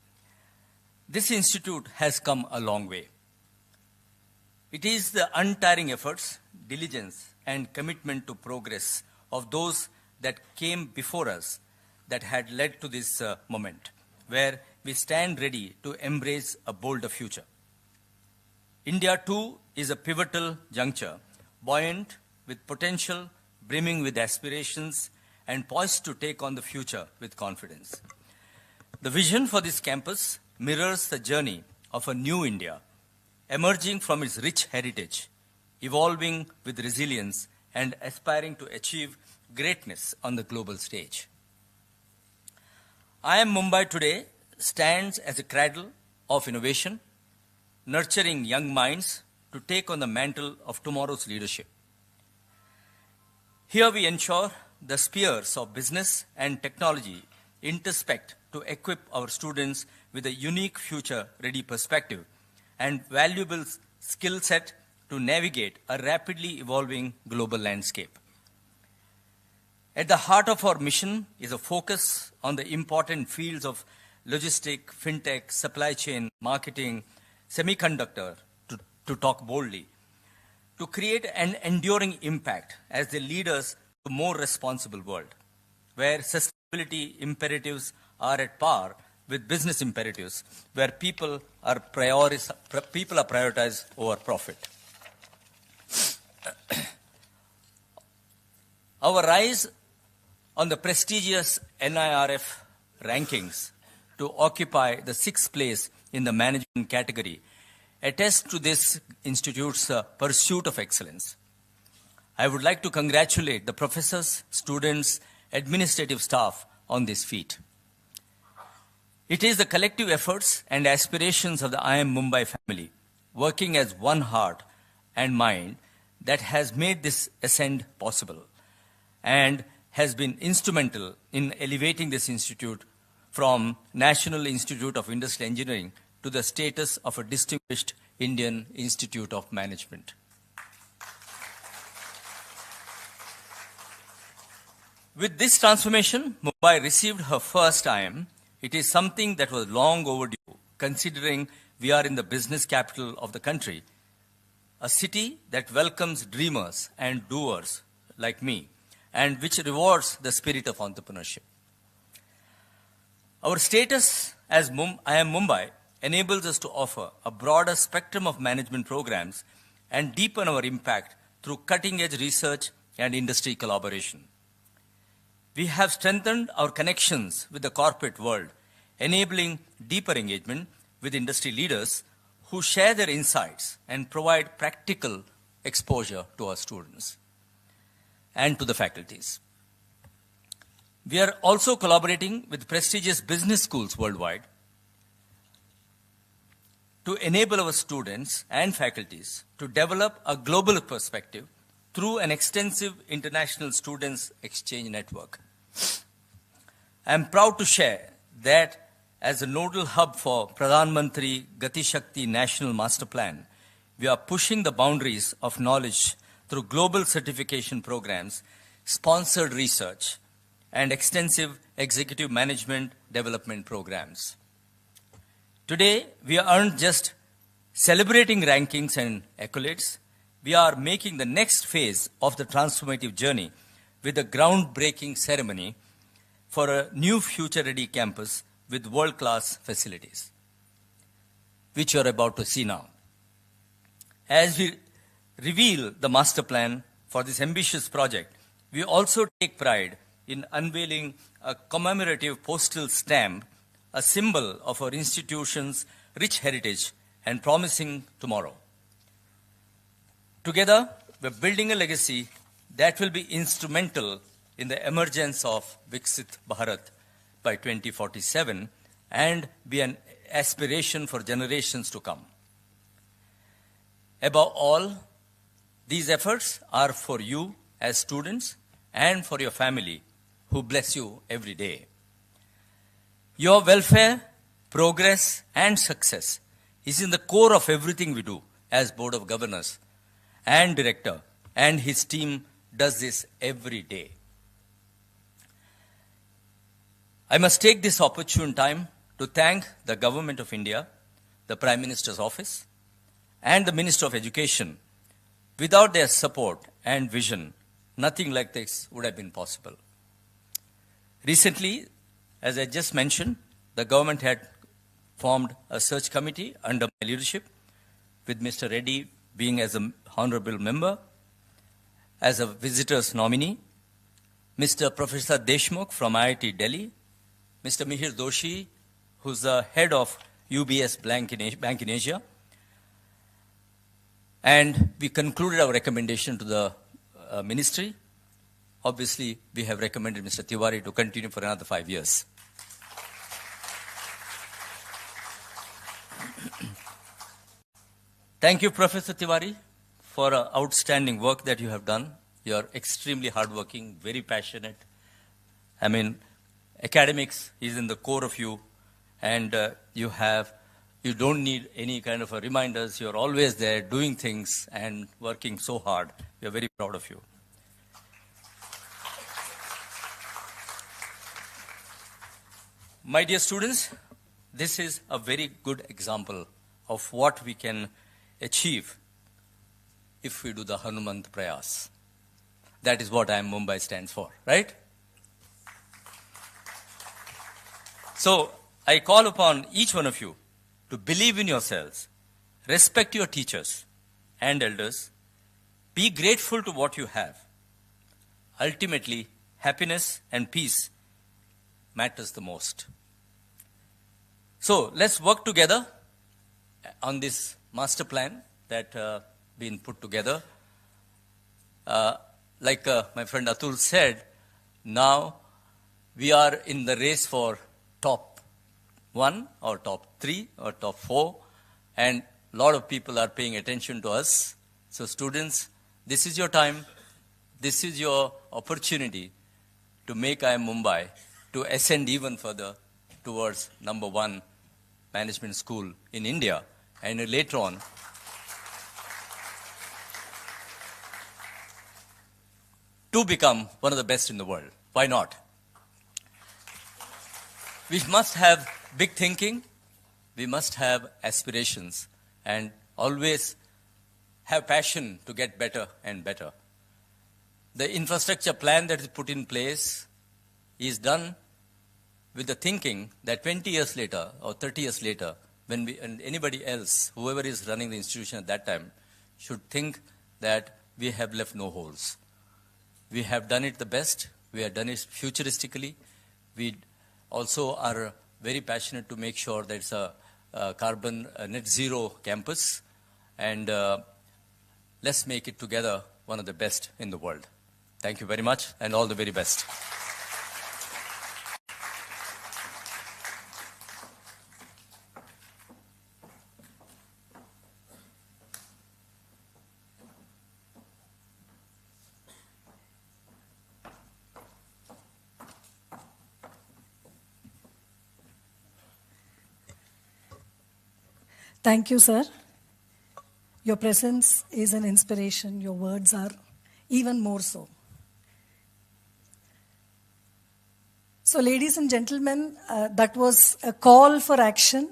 this institute has come a long way. It is the untiring efforts, diligence, and commitment to progress of those that came before us that had led to this moment, where we stand ready to embrace a bolder future. India, too, is a pivotal juncture, buoyant with potential, brimming with aspirations, and poised to take on the future with confidence. The vision for this campus mirrors the journey of a new India, emerging from its rich heritage, evolving with resilience, and aspiring to achieve greatness on the global stage. IIM Mumbai today stands as a cradle of innovation, nurturing young minds to take on the mantle of tomorrow's leadership. Here we ensure the spheres of business and technology intersect to equip our students with a unique future-ready perspective and valuable skill set to navigate a rapidly evolving global landscape. At the heart of our mission is a focus on the important fields of logistics, fintech, supply chain, marketing, semiconductor, to talk boldly, to create an enduring impact as the leaders to a more responsible world, where sustainability imperatives are at par with business imperatives, where people are prioritized over profit. Our rise on the prestigious NIRF rankings to occupy the 6th place in the management category attests to this institute's pursuit of excellence. I would like to congratulate the professors, students, administrative staff on this feat. It is the collective efforts and aspirations of the IIM Mumbai family, working as one heart and mind, that has made this ascent possible and has been instrumental in elevating this institute from National Institute of Industrial Engineering to the status of a distinguished Indian Institute of Management. With this transformation, Mumbai received her first IIM. It is something that was long overdue, considering we are in the business capital of the country, a city that welcomes dreamers and doers like me, and which rewards the spirit of entrepreneurship. Our status as IIM Mumbai enables us to offer a broader spectrum of management programs and deepen our impact through cutting-edge research and industry collaboration. We have strengthened our connections with the corporate world, enabling deeper engagement with industry leaders who share their insights and provide practical exposure to our students and to the faculties. We are also collaborating with prestigious business schools worldwide to enable our students and faculties to develop a global perspective through an extensive international students exchange network. I am proud to share that as a nodal hub for Pradhan Mantri Gati Shakti National Master Plan, we are pushing the boundaries of knowledge through global certification programs, sponsored research, and extensive executive management development programs. Today, we aren't just celebrating rankings and accolades. We are making the next phase of the transformative journey with a groundbreaking ceremony for a new future-ready campus with world-class facilities, which you are about to see now. As we reveal the master plan for this ambitious project, we also take pride in unveiling a commemorative postal stamp, a symbol of our institution's rich heritage and promising tomorrow. Together, we're building a legacy that will be instrumental in the emergence of Viksit Bharat by 2047, and be an aspiration for generations to come. Above all, these efforts are for you as students and for your family, who bless you every day. Your welfare, progress, and success is in the core of everything we do as Board of Governors, and Director and his team does this every day. I must take this opportune time to thank the Government of India, the Prime Minister's Office, and the Minister of Education. Without their support and vision, nothing like this would have been possible. Recently, as I just mentioned, the government had formed a search committee under my leadership, with Mr. Reddy being as an honorable member, as a visitor's nominee, Mr. Professor Deshmukh from IIT Delhi, Mr. Mihir Doshi, who's the head of UBS Bank in Asia, and we concluded our recommendation to the ministry. Obviously, we have recommended Mr. Tiwari to continue for another 5 years. Thank you, Professor Tiwari, for outstanding work that you have done. You are extremely hardworking, very passionate. I mean, academics is in the core of you, and you don't need any kind of reminders. You're always there doing things and working so hard. We are very proud of you. My dear students, this is a very good example of what we can achieve if we do the Hanumant Prayas. That is what I Am Mumbai stands for, right? So I call upon each one of you to believe in yourselves, respect your teachers and elders, be grateful to what you have. Ultimately, happiness and peace matters the most. So let's work together on this master plan that been put together. Like my friend Atul said, now we are in the race for top 1 or top 3 or top 4, and a lot of people are paying attention to us. So students, this is your time, this is your opportunity to make IIM Mumbai to ascend even further towards #1 management school in India, and later on to become one of the best in the world. Why not? We must have big thinking, we must have aspirations, and always have passion to get better and better. The infrastructure plan that is put in place is done with the thinking that 20 years later or 30 years later, when we and anybody else, whoever is running the institution at that time, should think that we have left no holes. We have done it the best. We have done it futuristically. We also are very passionate to make sure that it's a carbon net zero campus, and let's make it together one of the best in the world. Thank you very much, and all the very best. Thank you, sir. Your presence is an inspiration. Your words are even more so. So, ladies and gentlemen, that was a call for action,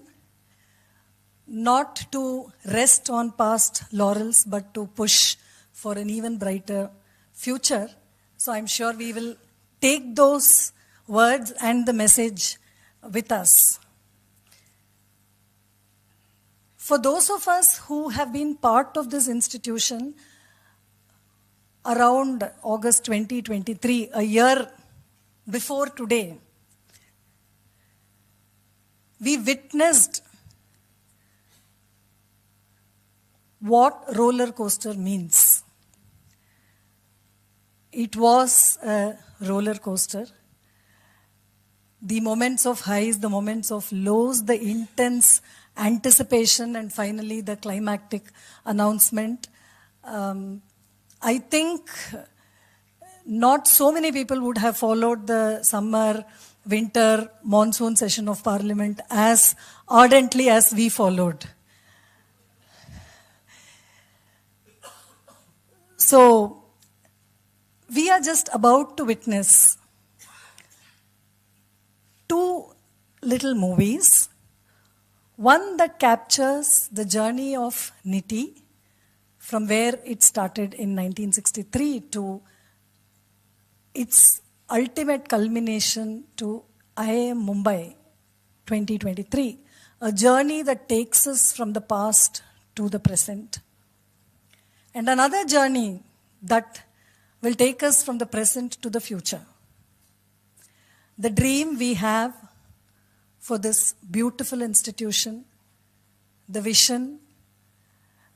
not to rest on past laurels, but to push for an even brighter future. So, I'm sure we will take those words and the message with us. For those of us who have been part of this institution around August 2023, a year before today, we witnessed what roller coaster means. It was a roller coaster. the moments of highs, the moments of lows, the intense anticipation, and finally the climactic announcement. I think not so many people would have followed the summer, winter, monsoon session of Parliament as ardently as we followed. So, we are just about to witness two little movies. One that captures the journey of NITI from where it started in 1963 to its ultimate culmination to IIM Mumbai 2023. A journey that takes us from the past to the present. And another journey that will take us from the present to the future. The dream we have for this beautiful institution, the vision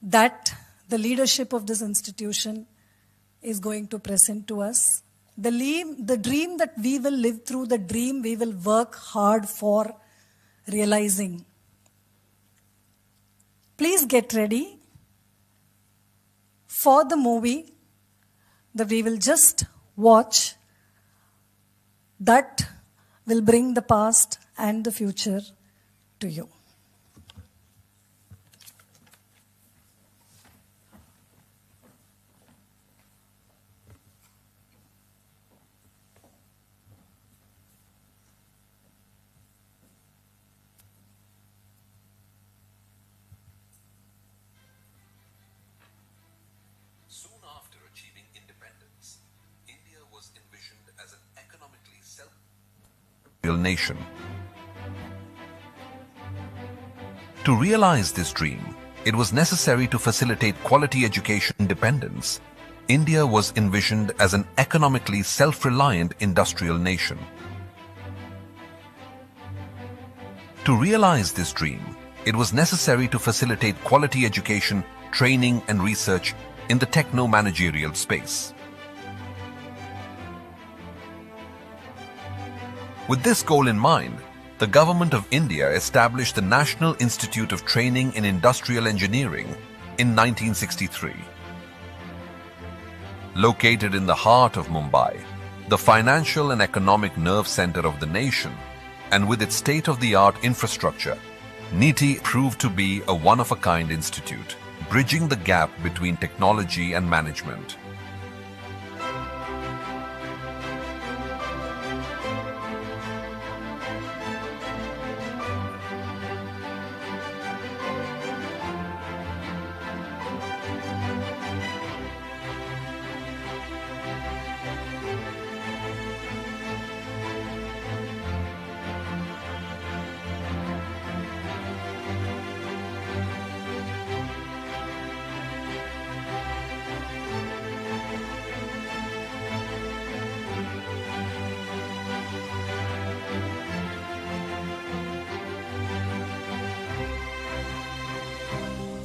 that the leadership of this institution is going to present to us, the dream that we will live through, the dream we will work hard for realizing. Please get ready for the movie that we will just watch that will bring the past and the future to you. Soon after achieving independence, India was envisioned as an economically self-reliant nation. To realize this dream, it was necessary to facilitate quality education independence. India was envisioned as an economically self-reliant industrial nation. To realize this dream, it was necessary to facilitate quality education, training and research in the techno-managerial space. With this goal in mind, the Government of India established the National Institute of Training in Industrial Engineering in 1963. Located in the heart of Mumbai, the financial and economic nerve center of the nation, and with its state-of-the-art infrastructure, NITI proved to be a one-of-a-kind institute, bridging the gap between technology and management.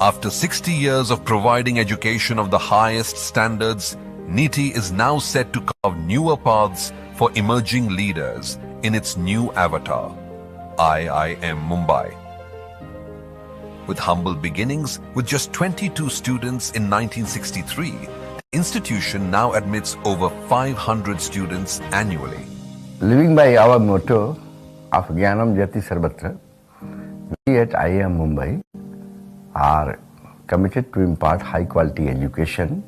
After 60 years of providing education of the highest standards, NITI is now set to carve newer paths for emerging leaders in its new avatar, IIM Mumbai. With humble beginnings, with just 22 students in 1963, the institution now admits over 500 students annually. Living by our motto of Gyanam Jyati Sarvatra, we at IIM Mumbai are committed to impart high quality education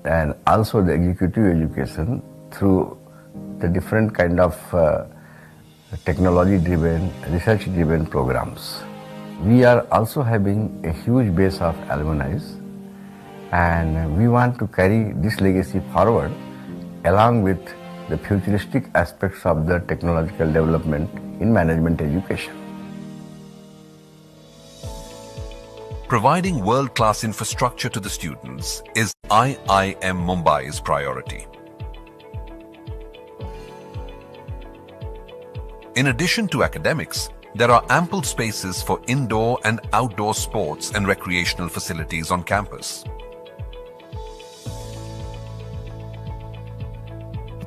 and also the executive education through the different kind of technology driven, research driven programs. We are also having a huge base of alumni and we want to carry this legacy forward along with the futuristic aspects of the technological development in management education. Providing world-class infrastructure to the students is IIM Mumbai's priority. In addition to academics, there are ample spaces for indoor and outdoor sports and recreational facilities on campus.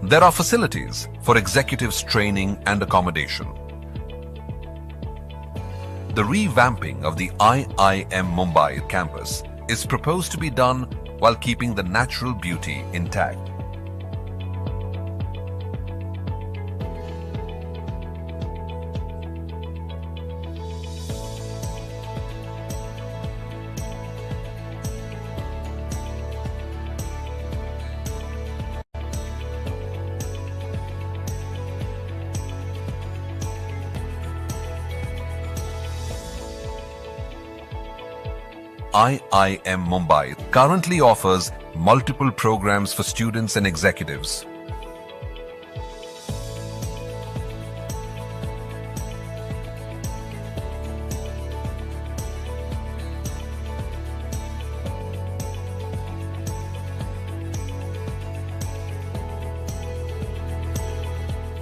There are facilities for executives training and accommodation. The revamping of the IIM Mumbai campus is proposed to be done while keeping the natural beauty intact. IIM Mumbai currently offers multiple programs for students and executives.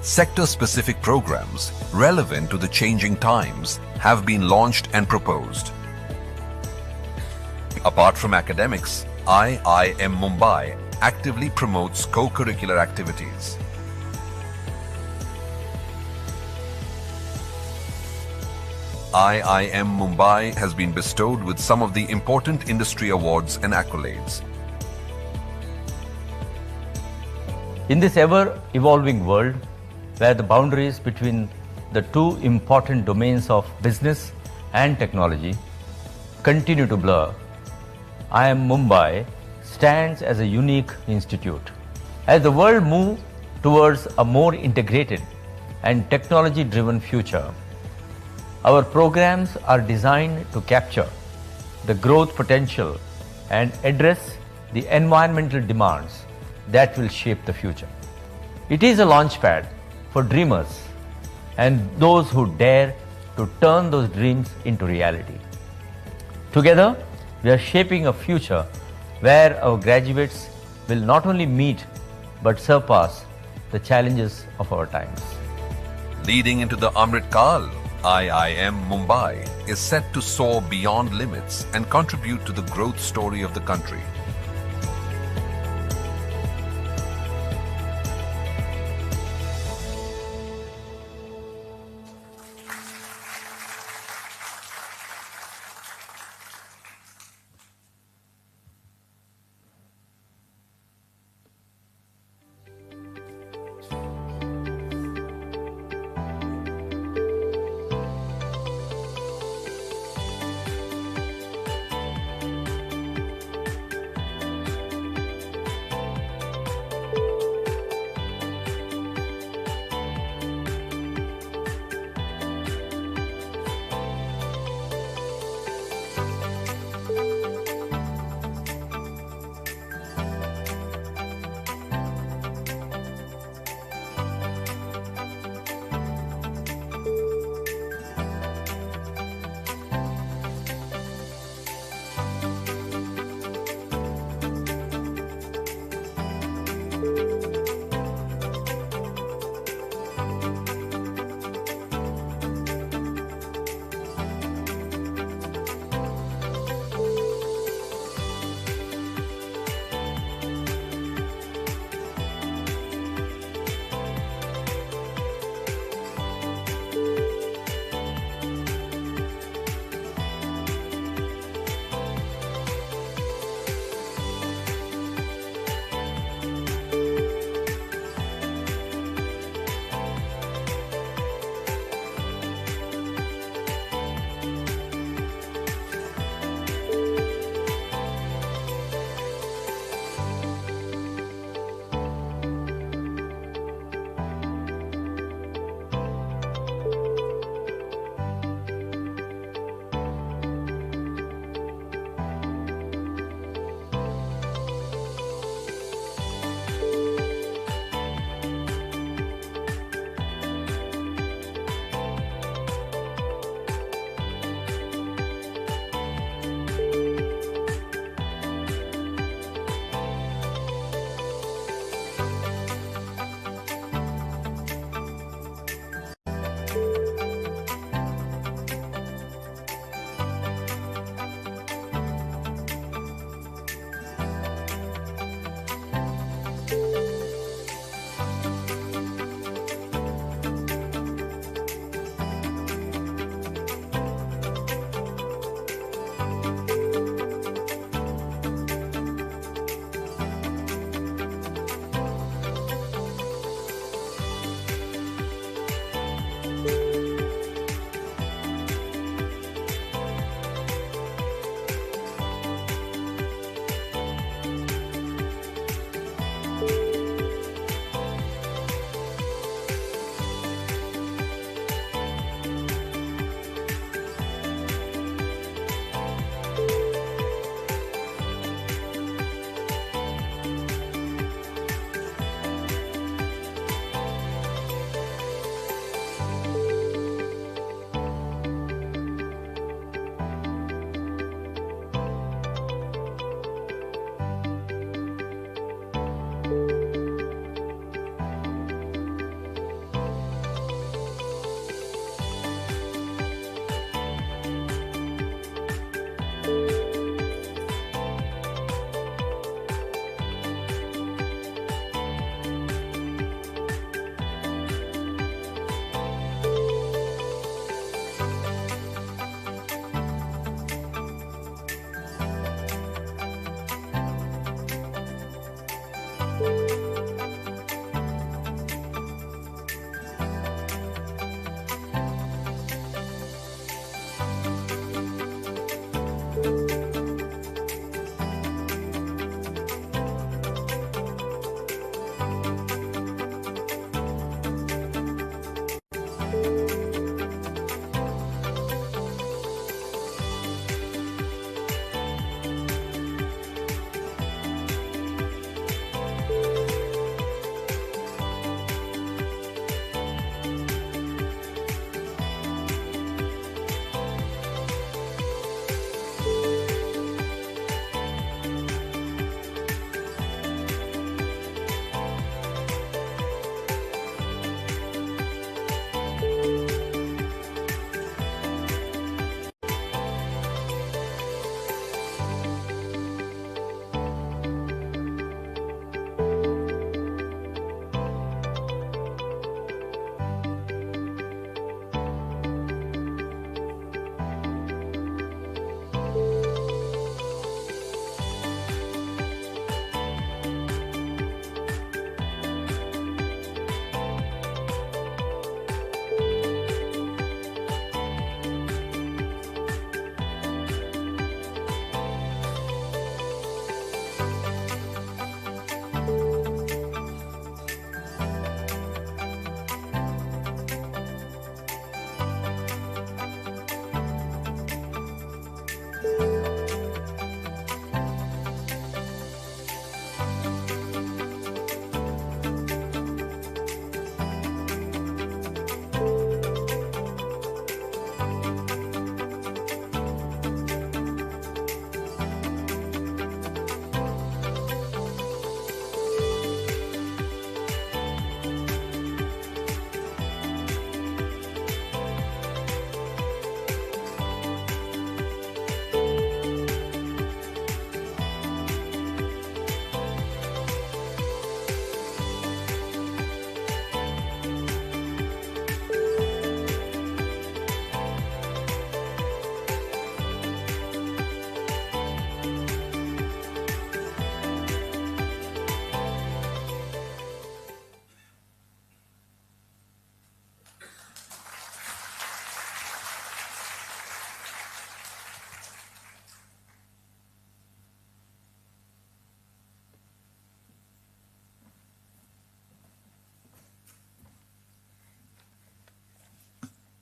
Sector-specific programs relevant to the changing times have been launched and proposed. Apart from academics, IIM Mumbai actively promotes co-curricular activities. IIM Mumbai has been bestowed with some of the important industry awards and accolades. In this ever-evolving world, where the boundaries between the two important domains of business and technology continue to blur, IIM Mumbai stands as a unique institute. As the world moves towards a more integrated and technology-driven future, our programs are designed to capture the growth potential and address the environmental demands that will shape the future. It is a launchpad for dreamers and those who dare to turn those dreams into reality. Together, we are shaping a future where our graduates will not only meet but surpass the challenges of our times. Leading into the Amrit Kal, IIM Mumbai is set to soar beyond limits and contribute to the growth story of the country.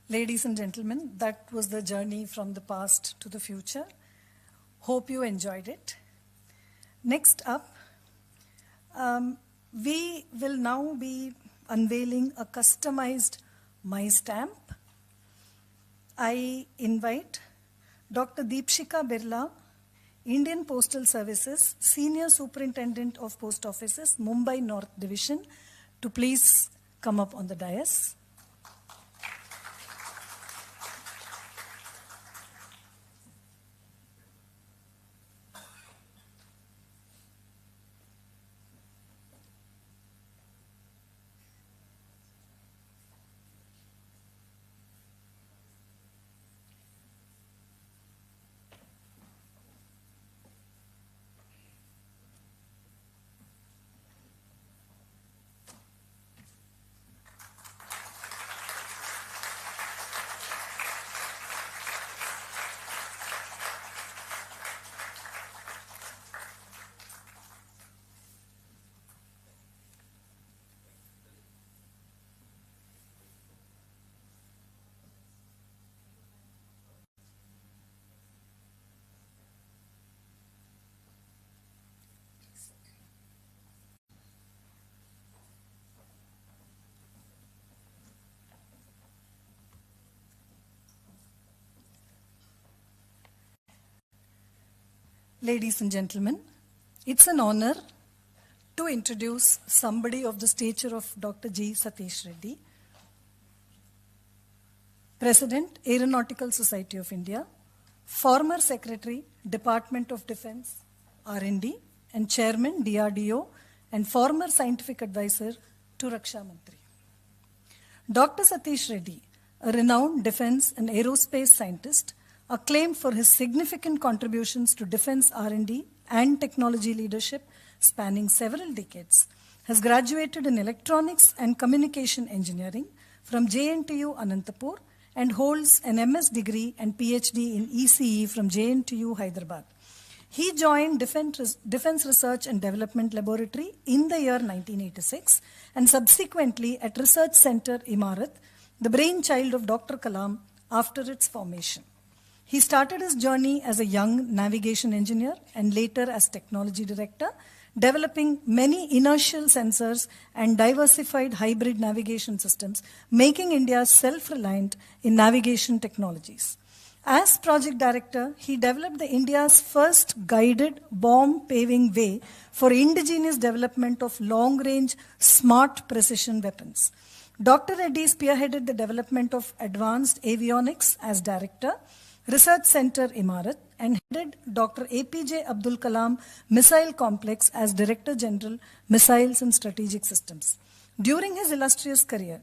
Ladies and gentlemen, that was the journey from the past to the future. Hope you enjoyed it. Next up, we will now be unveiling a customized My Stamp. I invite Dr. Deepshika Birla, Indian Postal Services, Senior Superintendent of Post Offices, Mumbai North Division, to please come up on the dais. Ladies and gentlemen, it's an honor to introduce somebody of the stature of Dr. G. Satish Reddy, President, Aeronautical Society of India, former Secretary, Department of Defense, R&D, and Chairman, DRDO, and former Scientific Advisor to Raksha Mantri. Dr. Satish Reddy, a renowned defense and aerospace scientist, acclaimed for his significant contributions to defense R&D and technology leadership, spanning several decades, has graduated in Electronics and Communication Engineering from JNTU Anantapur and holds an MS degree and PhD in ECE from JNTU Hyderabad. He joined Defense Research and Development Laboratory in the year 1986 and subsequently at Research Center Imarat, the brainchild of Dr. Kalam after its formation. He started his journey as a young navigation engineer and later as technology director, developing many inertial sensors and diversified hybrid navigation systems, making India self-reliant in navigation technologies. As project director, he developed India's first guided bomb paving way for indigenous development of long-range smart precision weapons. Dr. Reddy spearheaded the development of advanced avionics as director, Research Center Imarat, and headed Dr. APJ Abdul Kalam Missile Complex as Director General, Missiles and Strategic Systems. During his illustrious career,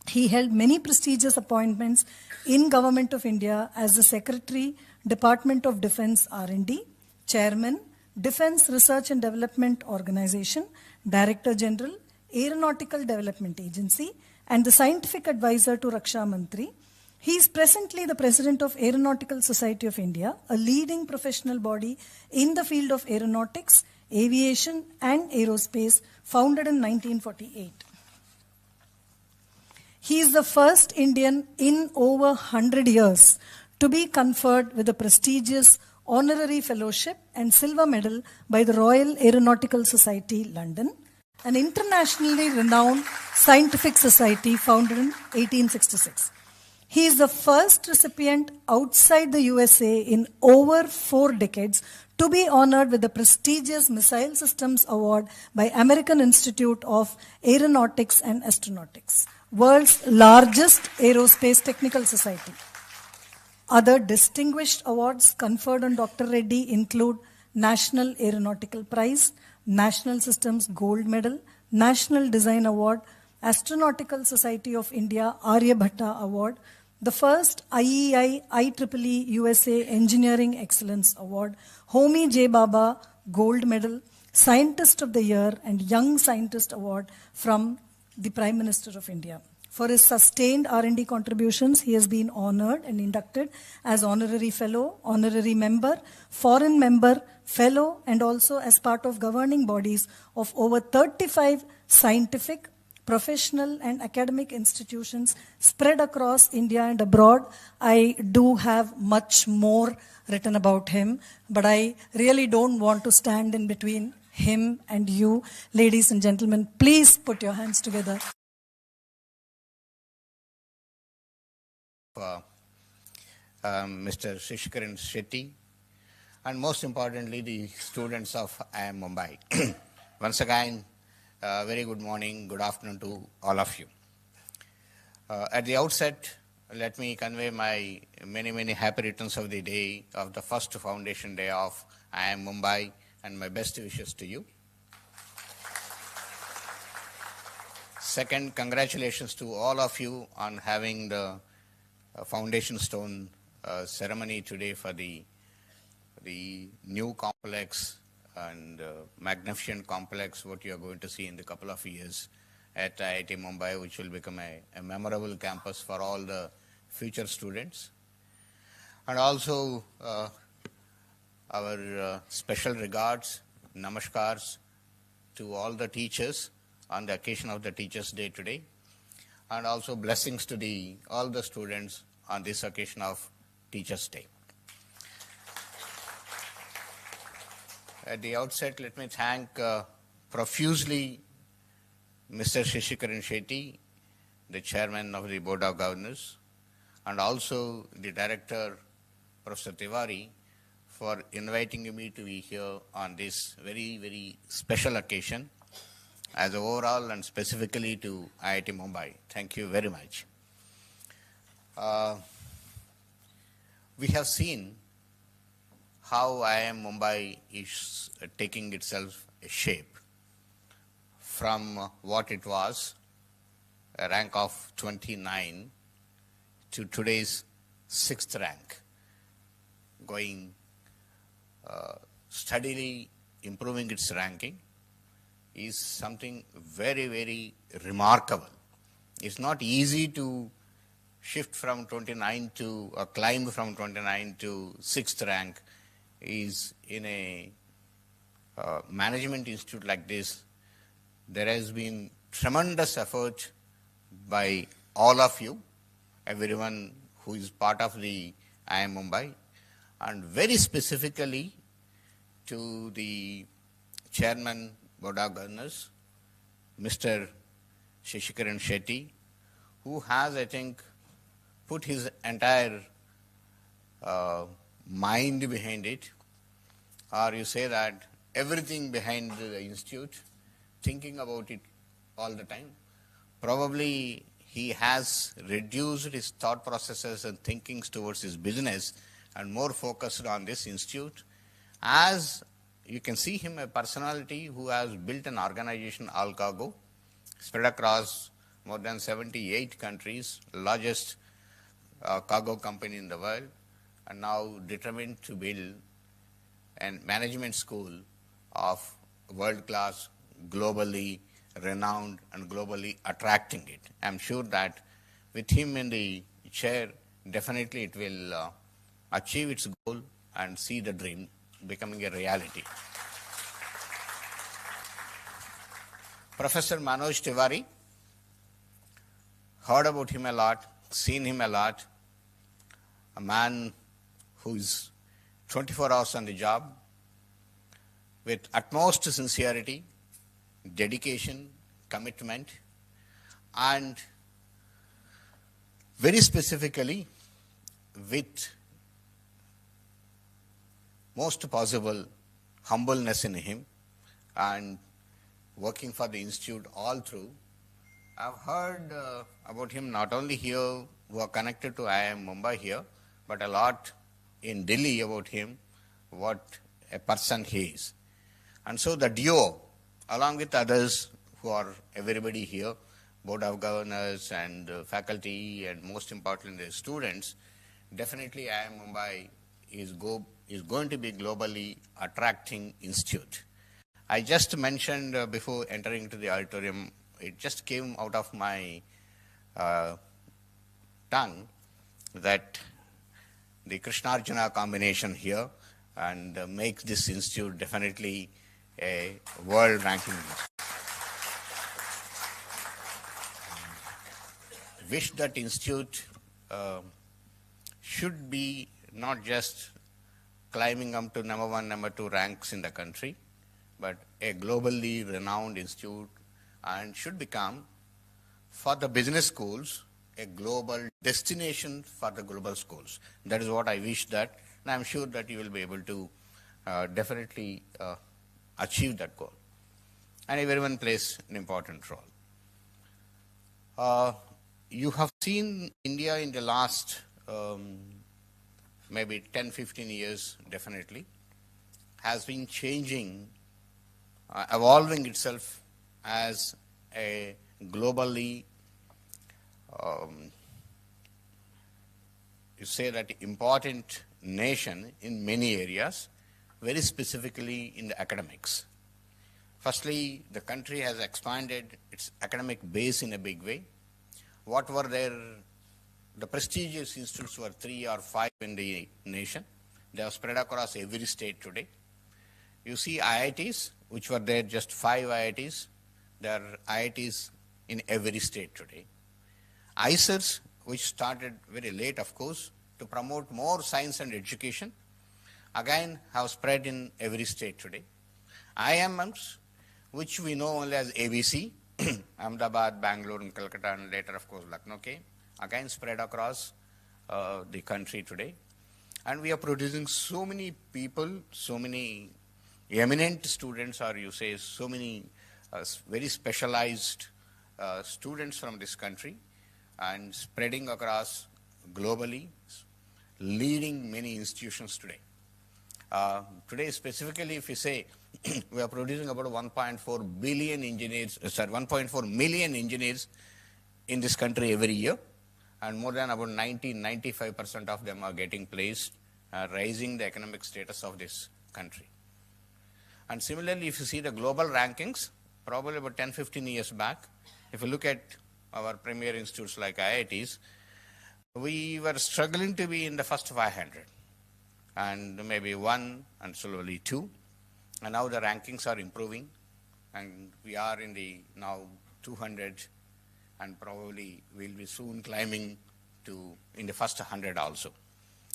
he held many prestigious appointments in Government of India as the Secretary, Department of Defense R&D, Chairman, Defense Research and Development Organization, Director General, Aeronautical Development Agency, and the Scientific Advisor to Raksha Mantri. He is presently the President of Aeronautical Society of India, a leading professional body in the field of aeronautics, aviation, and aerospace, founded in 1948. He is the first Indian in over 100 years to be conferred with the prestigious honorary fellowship and silver medal by the Royal Aeronautical Society, London, an internationally renowned scientific society founded in 1866. He is the first recipient outside the USA in over 4 decades to be honored with the prestigious Missile Systems Award by American Institute of Aeronautics and Astronautics, world's largest aerospace technical society. Other distinguished awards conferred on Dr. Reddy include National Aeronautical Prize, National Systems Gold Medal, National Design Award, Astronautical Society of India Aryabhatta Award, the first IEI IEEE USA Engineering Excellence Award, Homi J. Baba Gold Medal, Scientist of the Year and Young Scientist Award from the Prime Minister of India. For his sustained R&D contributions, he has been honored and inducted as Honorary Fellow, Honorary Member, Foreign Member, Fellow, and also as part of governing bodies of over 35 scientific, professional and academic institutions spread across India and abroad. I do have much more written about him, but I really don't want to stand in between him and you. Ladies and gentlemen, please put your hands together. Mr. Shishikaran Shetty, and most importantly, the students of IIM Mumbai. Once again, very good morning, good afternoon to all of you. At the outset, let me convey my many happy returns of the day of the first foundation day of IIM Mumbai and my best wishes to you. Second, congratulations to all of you on having the foundation stone ceremony today for the new complex and magnificent complex, what you are going to see in the couple of years at IIT Mumbai, which will become a memorable campus for all the future students. And also our special regards, namaskars to all the teachers on the occasion of the Teachers' Day today, and also blessings to all the students on this occasion of Teachers' Day. At the outset, let me thank profusely Mr. Shishikaran Shetty, the Chairman of the Board of Governors, and also the Director, Professor Tiwari, for inviting me to be here on this very special occasion as overall and specifically to IIT Mumbai. Thank you very much. We have seen how IIM Mumbai is taking itself a shape from what it was, a rank of 29, to today's 6th rank, going steadily improving its ranking is something very, very remarkable. It's not easy to shift from 29 to, or climb from 29 to 6th rank is in a management institute like this. There has been tremendous effort by all of you, everyone who is part of the IIM Mumbai, and very specifically to the Chairman Board of Governors, Mr. Shishikaran Shetty, who has, I think, put his entire mind behind it, or you say that everything behind the institute, thinking about it all the time. Probably he has reduced his thought processes and thinkings towards his business and more focused on this institute. As you can see him, a personality who has built an organization, All Cargo, spread across more than 78 countries, largest cargo company in the world, and now determined to build a management school of world-class, globally renowned and globally attracting it. I'm sure that with him in the chair, definitely it will achieve its goal and see the dream becoming a reality. Professor Manoj Tiwari, heard about him a lot, seen him a lot, a man who is 24 hours on the job with utmost sincerity, dedication, commitment, and very specifically with most possible humbleness in him and working for the institute all through. I've heard about him not only here, who are connected to IIM Mumbai here, but a lot in Delhi about him, what a person he is. And so the duo, along with others who are everybody here, Board of Governors and faculty, and most importantly the students, definitely IIM Mumbai is going to be globally attracting institute. I just mentioned before entering into the auditorium, it just came out of my tongue that the Krishna-Arjuna combination here and makes this institute definitely a world ranking. Wish that institute should be not just climbing up to number 1, number 2 ranks in the country, but a globally renowned institute, and should become, for the business schools, a global destination for the global schools. That is what I wish that, and I'm sure that you will be able to definitely achieve that goal. And everyone plays an important role. You have seen India in the last maybe 10-15 years, definitely, has been changing, evolving itself as a globally, you say that important nation in many areas, very specifically in the academics. Firstly, the country has expanded its academic base in a big way. What were the prestigious institutes were 3 or 5 in the nation. They are spread across every state today. You see IITs, which were there just 5 IITs. There are IITs in every state today. IISERs, which started very late, of course, to promote more science and education, again have spread in every state today. IIMs, which we know only as ABC, Ahmedabad, Bangalore, and Calcutta, and later, of course, Lucknow came, again spread across the country today. And we are producing so many people, so many eminent students, or you say so many very specialized students from this country, and spreading across globally, leading many institutions today. Today, specifically, if we say we are producing about 1.4 billion engineers, 1.4 million engineers in this country every year, and more than about 90-95% of them are getting placed, raising the economic status of this country. And similarly, if you see the global rankings, probably about 10, 15 years back, if you look at our premier institutes like IITs, we were struggling to be in the first 500, and maybe 1 and slowly 2. And now the rankings are improving, and we are in the now 200, and probably we'll be soon climbing to in the first 100 also.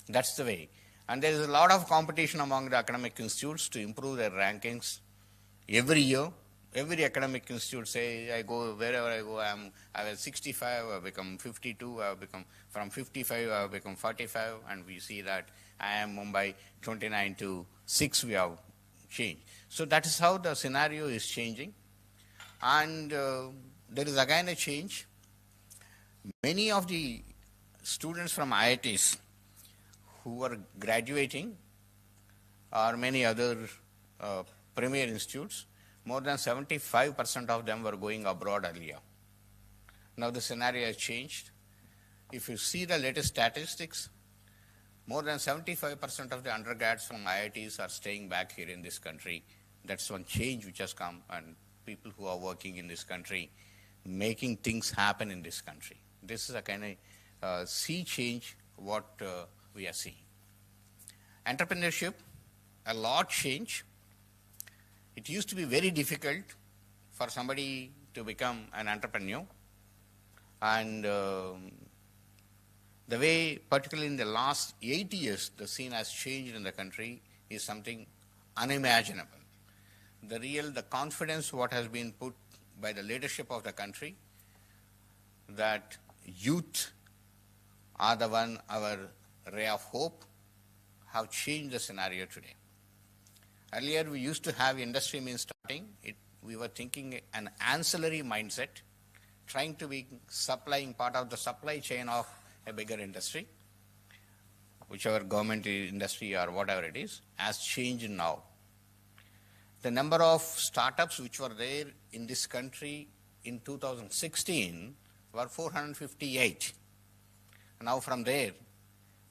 That's the way. And there is a lot of competition among the academic institutes to improve their rankings every year. Every academic institute say, I go wherever I go, I was 65, I become 52, I become from 55, I become 45, and we see that I am Mumbai 29 to 6 we have changed. So that is how the scenario is changing. And there is again a change. Many of the students from IITs who are graduating or many other premier institutes, more than 75% of them were going abroad earlier. Now the scenario has changed. If you see the latest statistics, more than 75% of the undergrads from IITs are staying back here in this country. That's one change which has come, and people who are working in this country, making things happen in this country. This is a kind of sea change what we are seeing. Entrepreneurship, a lot change. It used to be very difficult for somebody to become an entrepreneur, and the way, particularly in the last 8 years, the scene has changed in the country is something unimaginable. The confidence what has been put by the leadership of the country, that youth are the one, our ray of hope, have changed the scenario today. Earlier, we used to have industry means starting. We were thinking an ancillary mindset, trying to be supplying part of the supply chain of a bigger industry, whichever government industry or whatever it is, has changed now. The number of startups which were there in this country in 2016 were 458. Now from there,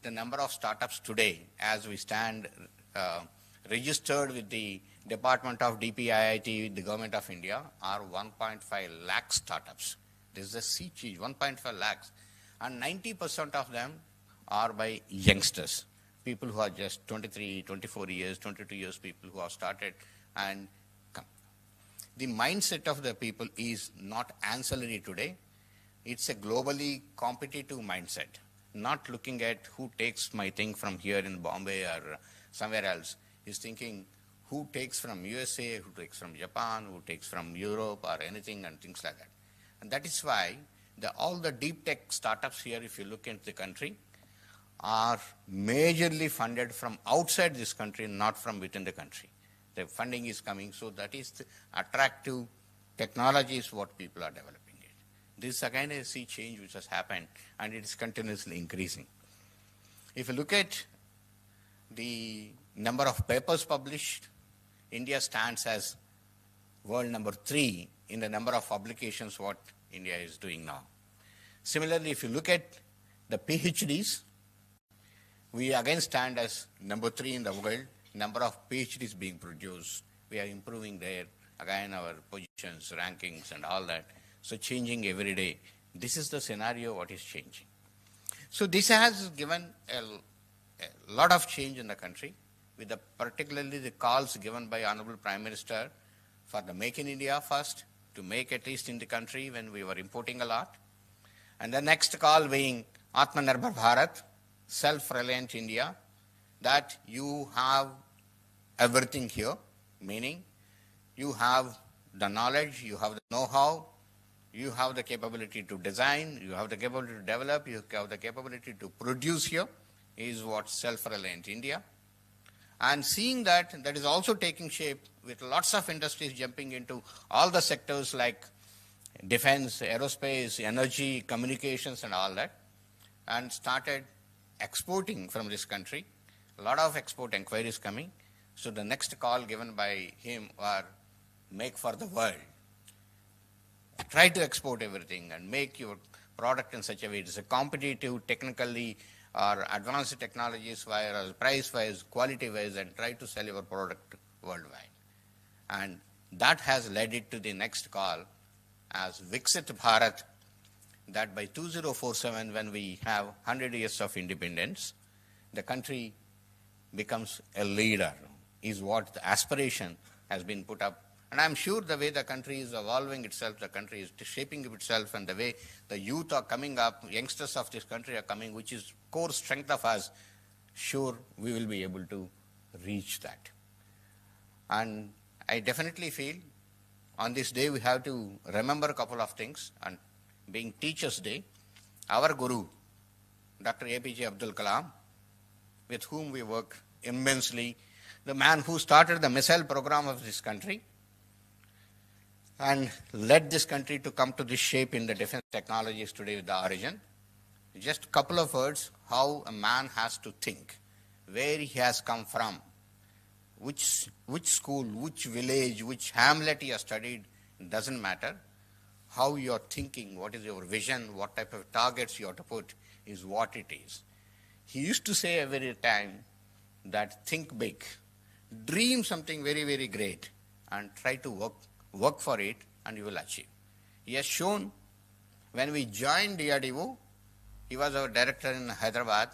the number of startups today, as we stand registered with the Department of DPIIT, the Government of India, are 1.5 lakh startups. This is a sea change, 1.5 lakhs. And 90% of them are by youngsters, people who are just 23, 24 years, 22 years, people who have started and come. The mindset of the people is not ancillary today. It's a globally competitive mindset, not looking at who takes my thing from here in Bombay or somewhere else. He's thinking who takes from USA, who takes from Japan, who takes from Europe or anything and things like that. And that is why all the deep tech startups here, if you look into the country, are majorly funded from outside this country, not from within the country. The funding is coming, so that is the attractive technology is what people are developing it. This is again a sea change which has happened, and it is continuously increasing. If you look at the number of papers published, India stands as world number 3 in the number of publications what India is doing now. Similarly, if you look at the PhDs, we again stand as number 3 in the world, number of PhDs being produced. We are improving there, again our positions, rankings and all that. So changing every day. This is the scenario what is changing. So this has given a lot of change in the country, with particularly the calls given by Honorable Prime Minister for the Make in India first, to make at least in the country when we were importing a lot. And the next call being Atmanirbhar Bharat, self-reliant India, that you have everything here, meaning you have the knowledge, you have the know-how, you have the capability to design, you have the capability to develop, you have the capability to produce here, is what self-reliant India. And seeing that is also taking shape with lots of industries jumping into all the sectors like defense, aerospace, energy, communications and all that, and started exporting from this country. A lot of export inquiries coming. So the next call given by him were make for the world. Try to export everything and make your product in such a way it is a competitive, technically or advanced technologies wise, price wise, quality wise, and try to sell your product worldwide. And that has led it to the next call as Viksit Bharat, that by 2047, when we have 100 years of independence, the country becomes a leader, is what the aspiration has been put up. And I'm sure the way the country is evolving itself, the country is shaping itself, and the way the youth are coming up, youngsters of this country are coming, which is core strength of us, sure we will be able to reach that. And I definitely feel on this day we have to remember a couple of things. And being Teachers' Day, our Guru, Dr. APJ Abdul Kalam, with whom we work immensely, the man who started the missile program of this country and led this country to come to this shape in the defense technologies today with the origin. Just a couple of words, how a man has to think, where he has come from, which school, which village, which hamlet he has studied, doesn't matter. How you are thinking, what is your vision, what type of targets you have to put is what it is. He used to say every time that think big, dream something very, very great, and try to work for it, and you will achieve. He has shown, when we joined DRDO, he was our director in Hyderabad,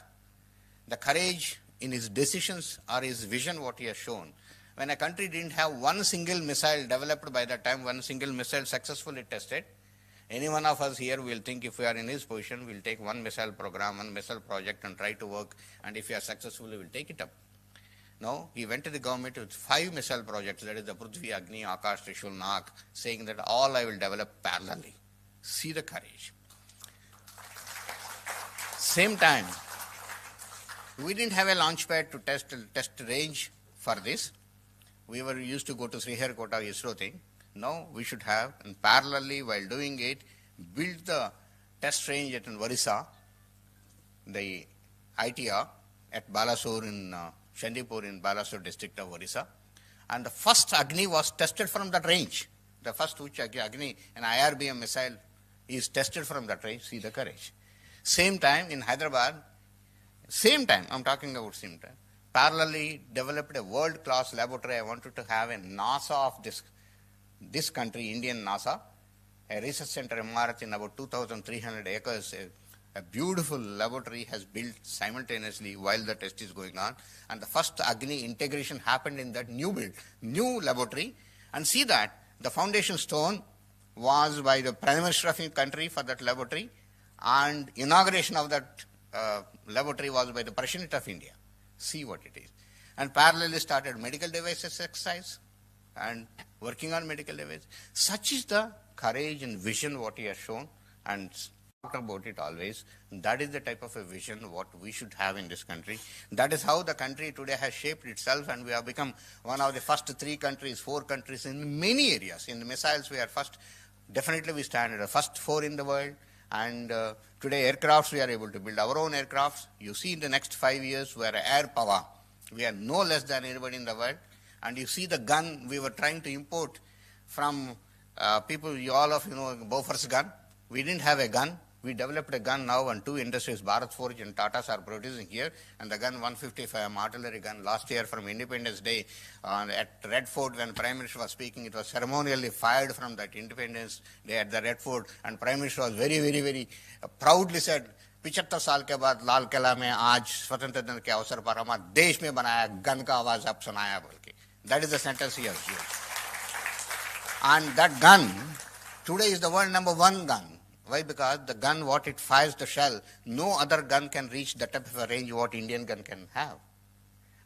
the courage in his decisions or his vision, what he has shown. When a country didn't have one single missile developed by the time, one single missile successfully tested, any one of us here will think if we are in his position, we'll take one missile program, one missile project and try to work, and if we are successful, we'll take it up. No, he went to the government with 5 missile projects, that is the Prithvi, Agni, Akash, Trishul, Nag, saying that all I will develop parallelly. See the courage. Same time, we didn't have a launch pad to test range for this. We were used to go to Sriharikota ISRO thing. Now we should have, and parallelly while doing it, build the test range at Orissa, the ITR at Balasore in Chandipur in Balasore district of Orissa. And the first Agni was tested from that range. The first which Agni, an IRBM missile, is tested from that range. See the courage. Same time in Hyderabad, same time, I'm talking about same time, parallelly developed a world-class laboratory. I wanted to have a NASA of this country, Indian NASA, a research center Imarat in about 2,300 acres. A beautiful laboratory has built simultaneously while the test is going on. And the first Agni integration happened in that new laboratory. And see that the foundation stone was by the Prime Minister of the country for that laboratory, and inauguration of that laboratory was by the President of India. See what it is. And parallelly started medical devices exercise and working on medical devices. Such is the courage and vision what he has shown, and talked about it always. That is the type of a vision what we should have in this country. That is how the country today has shaped itself, and we have become one of the first 3 countries, 4 countries in many areas. In the missiles we are first, definitely we stand at the first 4 in the world. And today aircrafts, we are able to build our own aircrafts. You see in the next 5 years, we are air power. We are no less than anybody in the world. And you see the gun we were trying to import from people, all of you know, Bofors gun. We didn't have a gun. We developed a gun now, and 2 industries, Bharat Forge and Tatas, are producing here. And the gun 155 artillery gun last year from Independence Day at Red Fort, when Prime Minister was speaking, it was ceremonially fired from that Independence Day at the Red Fort. And Prime Minister was very, very, very proudly said, 75 साल के बाद लाल किला में आज स्वतंत्र दिन के अवसर पर हमारे देश में बनाया गन का आवाज अब सुनाया बोल के. That is the sentence he has used. And that gun today is the world #1 gun. Why? Because the gun, what it fires the shell, no other gun can reach the type of a range what Indian gun can have.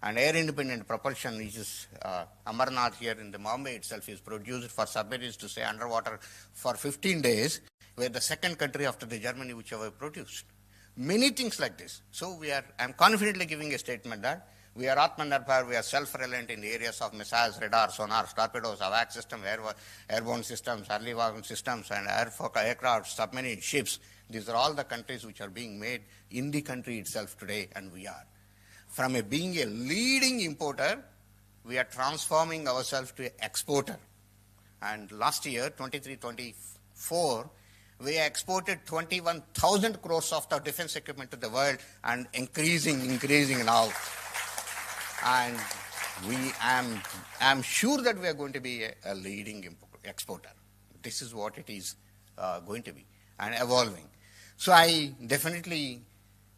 And air independent propulsion, which is Amarnath here in the Mumbai itself, is produced for submarines to stay underwater for 15 days. We are the 2nd country after the Germany which have produced. Many things like this. So I'm confidently giving a statement that we are Atmanirbhar, we are self-reliant in the areas of missiles, radar, sonars, torpedoes, AWACS system, airborne systems, early warning systems, and aircraft, submarine, ships. These are all the countries which are being made in the country itself today, and we are. From being a leading importer, we are transforming ourselves to an exporter. And last year, 23-24, we exported 21,000 crores of the defense equipment to the world, and increasing now. And I'm sure that we are going to be a leading exporter. This is what it is going to be and evolving. So I definitely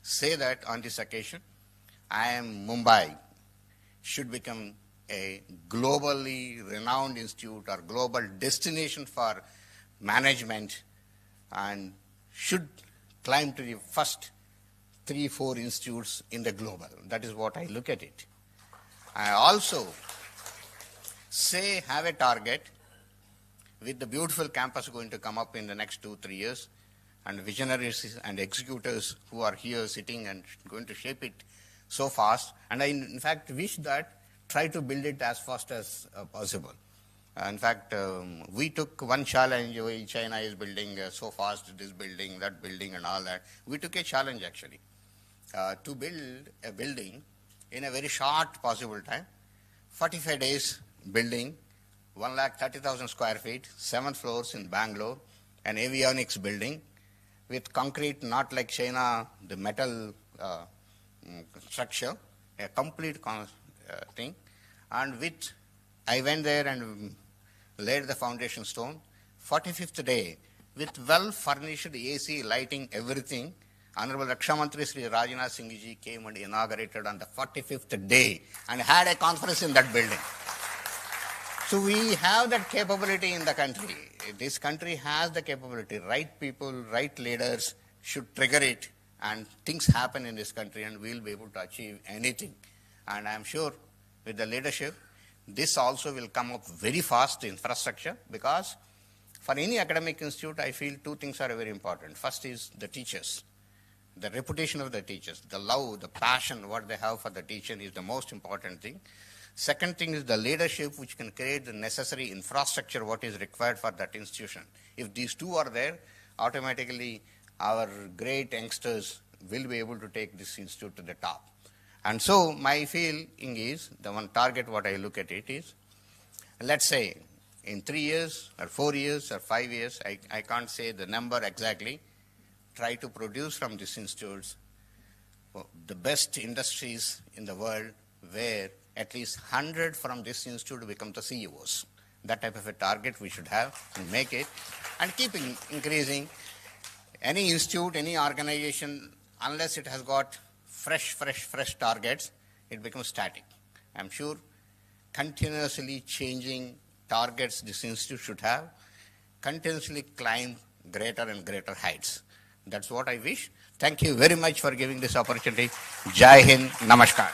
say that on this occasion, Mumbai should become a globally renowned institute or global destination for management and should climb to the first 3-4 institutes in the global. That is what I look at it. I also have a target with the beautiful campus going to come up in the next 2-3 years, and visionaries and executors who are here sitting and going to shape it so fast. And I, in fact, wish that try to build it as fast as possible. In fact, we took one challenge. China is building so fast, this building, that building, and all that. We took a challenge actually to build a building in a very short possible time. 45 days building, 130,000 square feet, 7 floors in Bangalore, an avionics building with concrete, not like China, the metal structure, a complete thing. And I went there and laid the foundation stone. 45th day, with well-furnished AC, lighting, everything, Honorable Raksha Mantri Sri Rajnath Singh ji came and inaugurated on the 45th day and had a conference in that building. So we have that capability in the country. This country has the capability. Right people, right leaders should trigger it, and things happen in this country, and we'll be able to achieve anything. And I'm sure with the leadership, this also will come up very fast, infrastructure, because for any academic institute, I feel 2 things are very important. First is the teachers. The reputation of the teachers, the love, the passion, what they have for the teacher is the most important thing. Second thing is the leadership, which can create the necessary infrastructure, what is required for that institution. If these 2 are there, automatically our great youngsters will be able to take this institute to the top. And so my feeling is, the one target what I look at it is, let's say in 3 years or 4 years or 5 years, I can't say the number exactly, try to produce from these institutes the best industries in the world, where at least 100 from this institute become the CEOs. That type of a target we should have and make it, and keep increasing. Any institute, any organization, unless it has got fresh targets, it becomes static. I'm sure continuously changing targets this institute should have, continuously climb greater and greater heights. That's what I wish. Thank you very much for giving this opportunity. Jai Hind, Namaskar.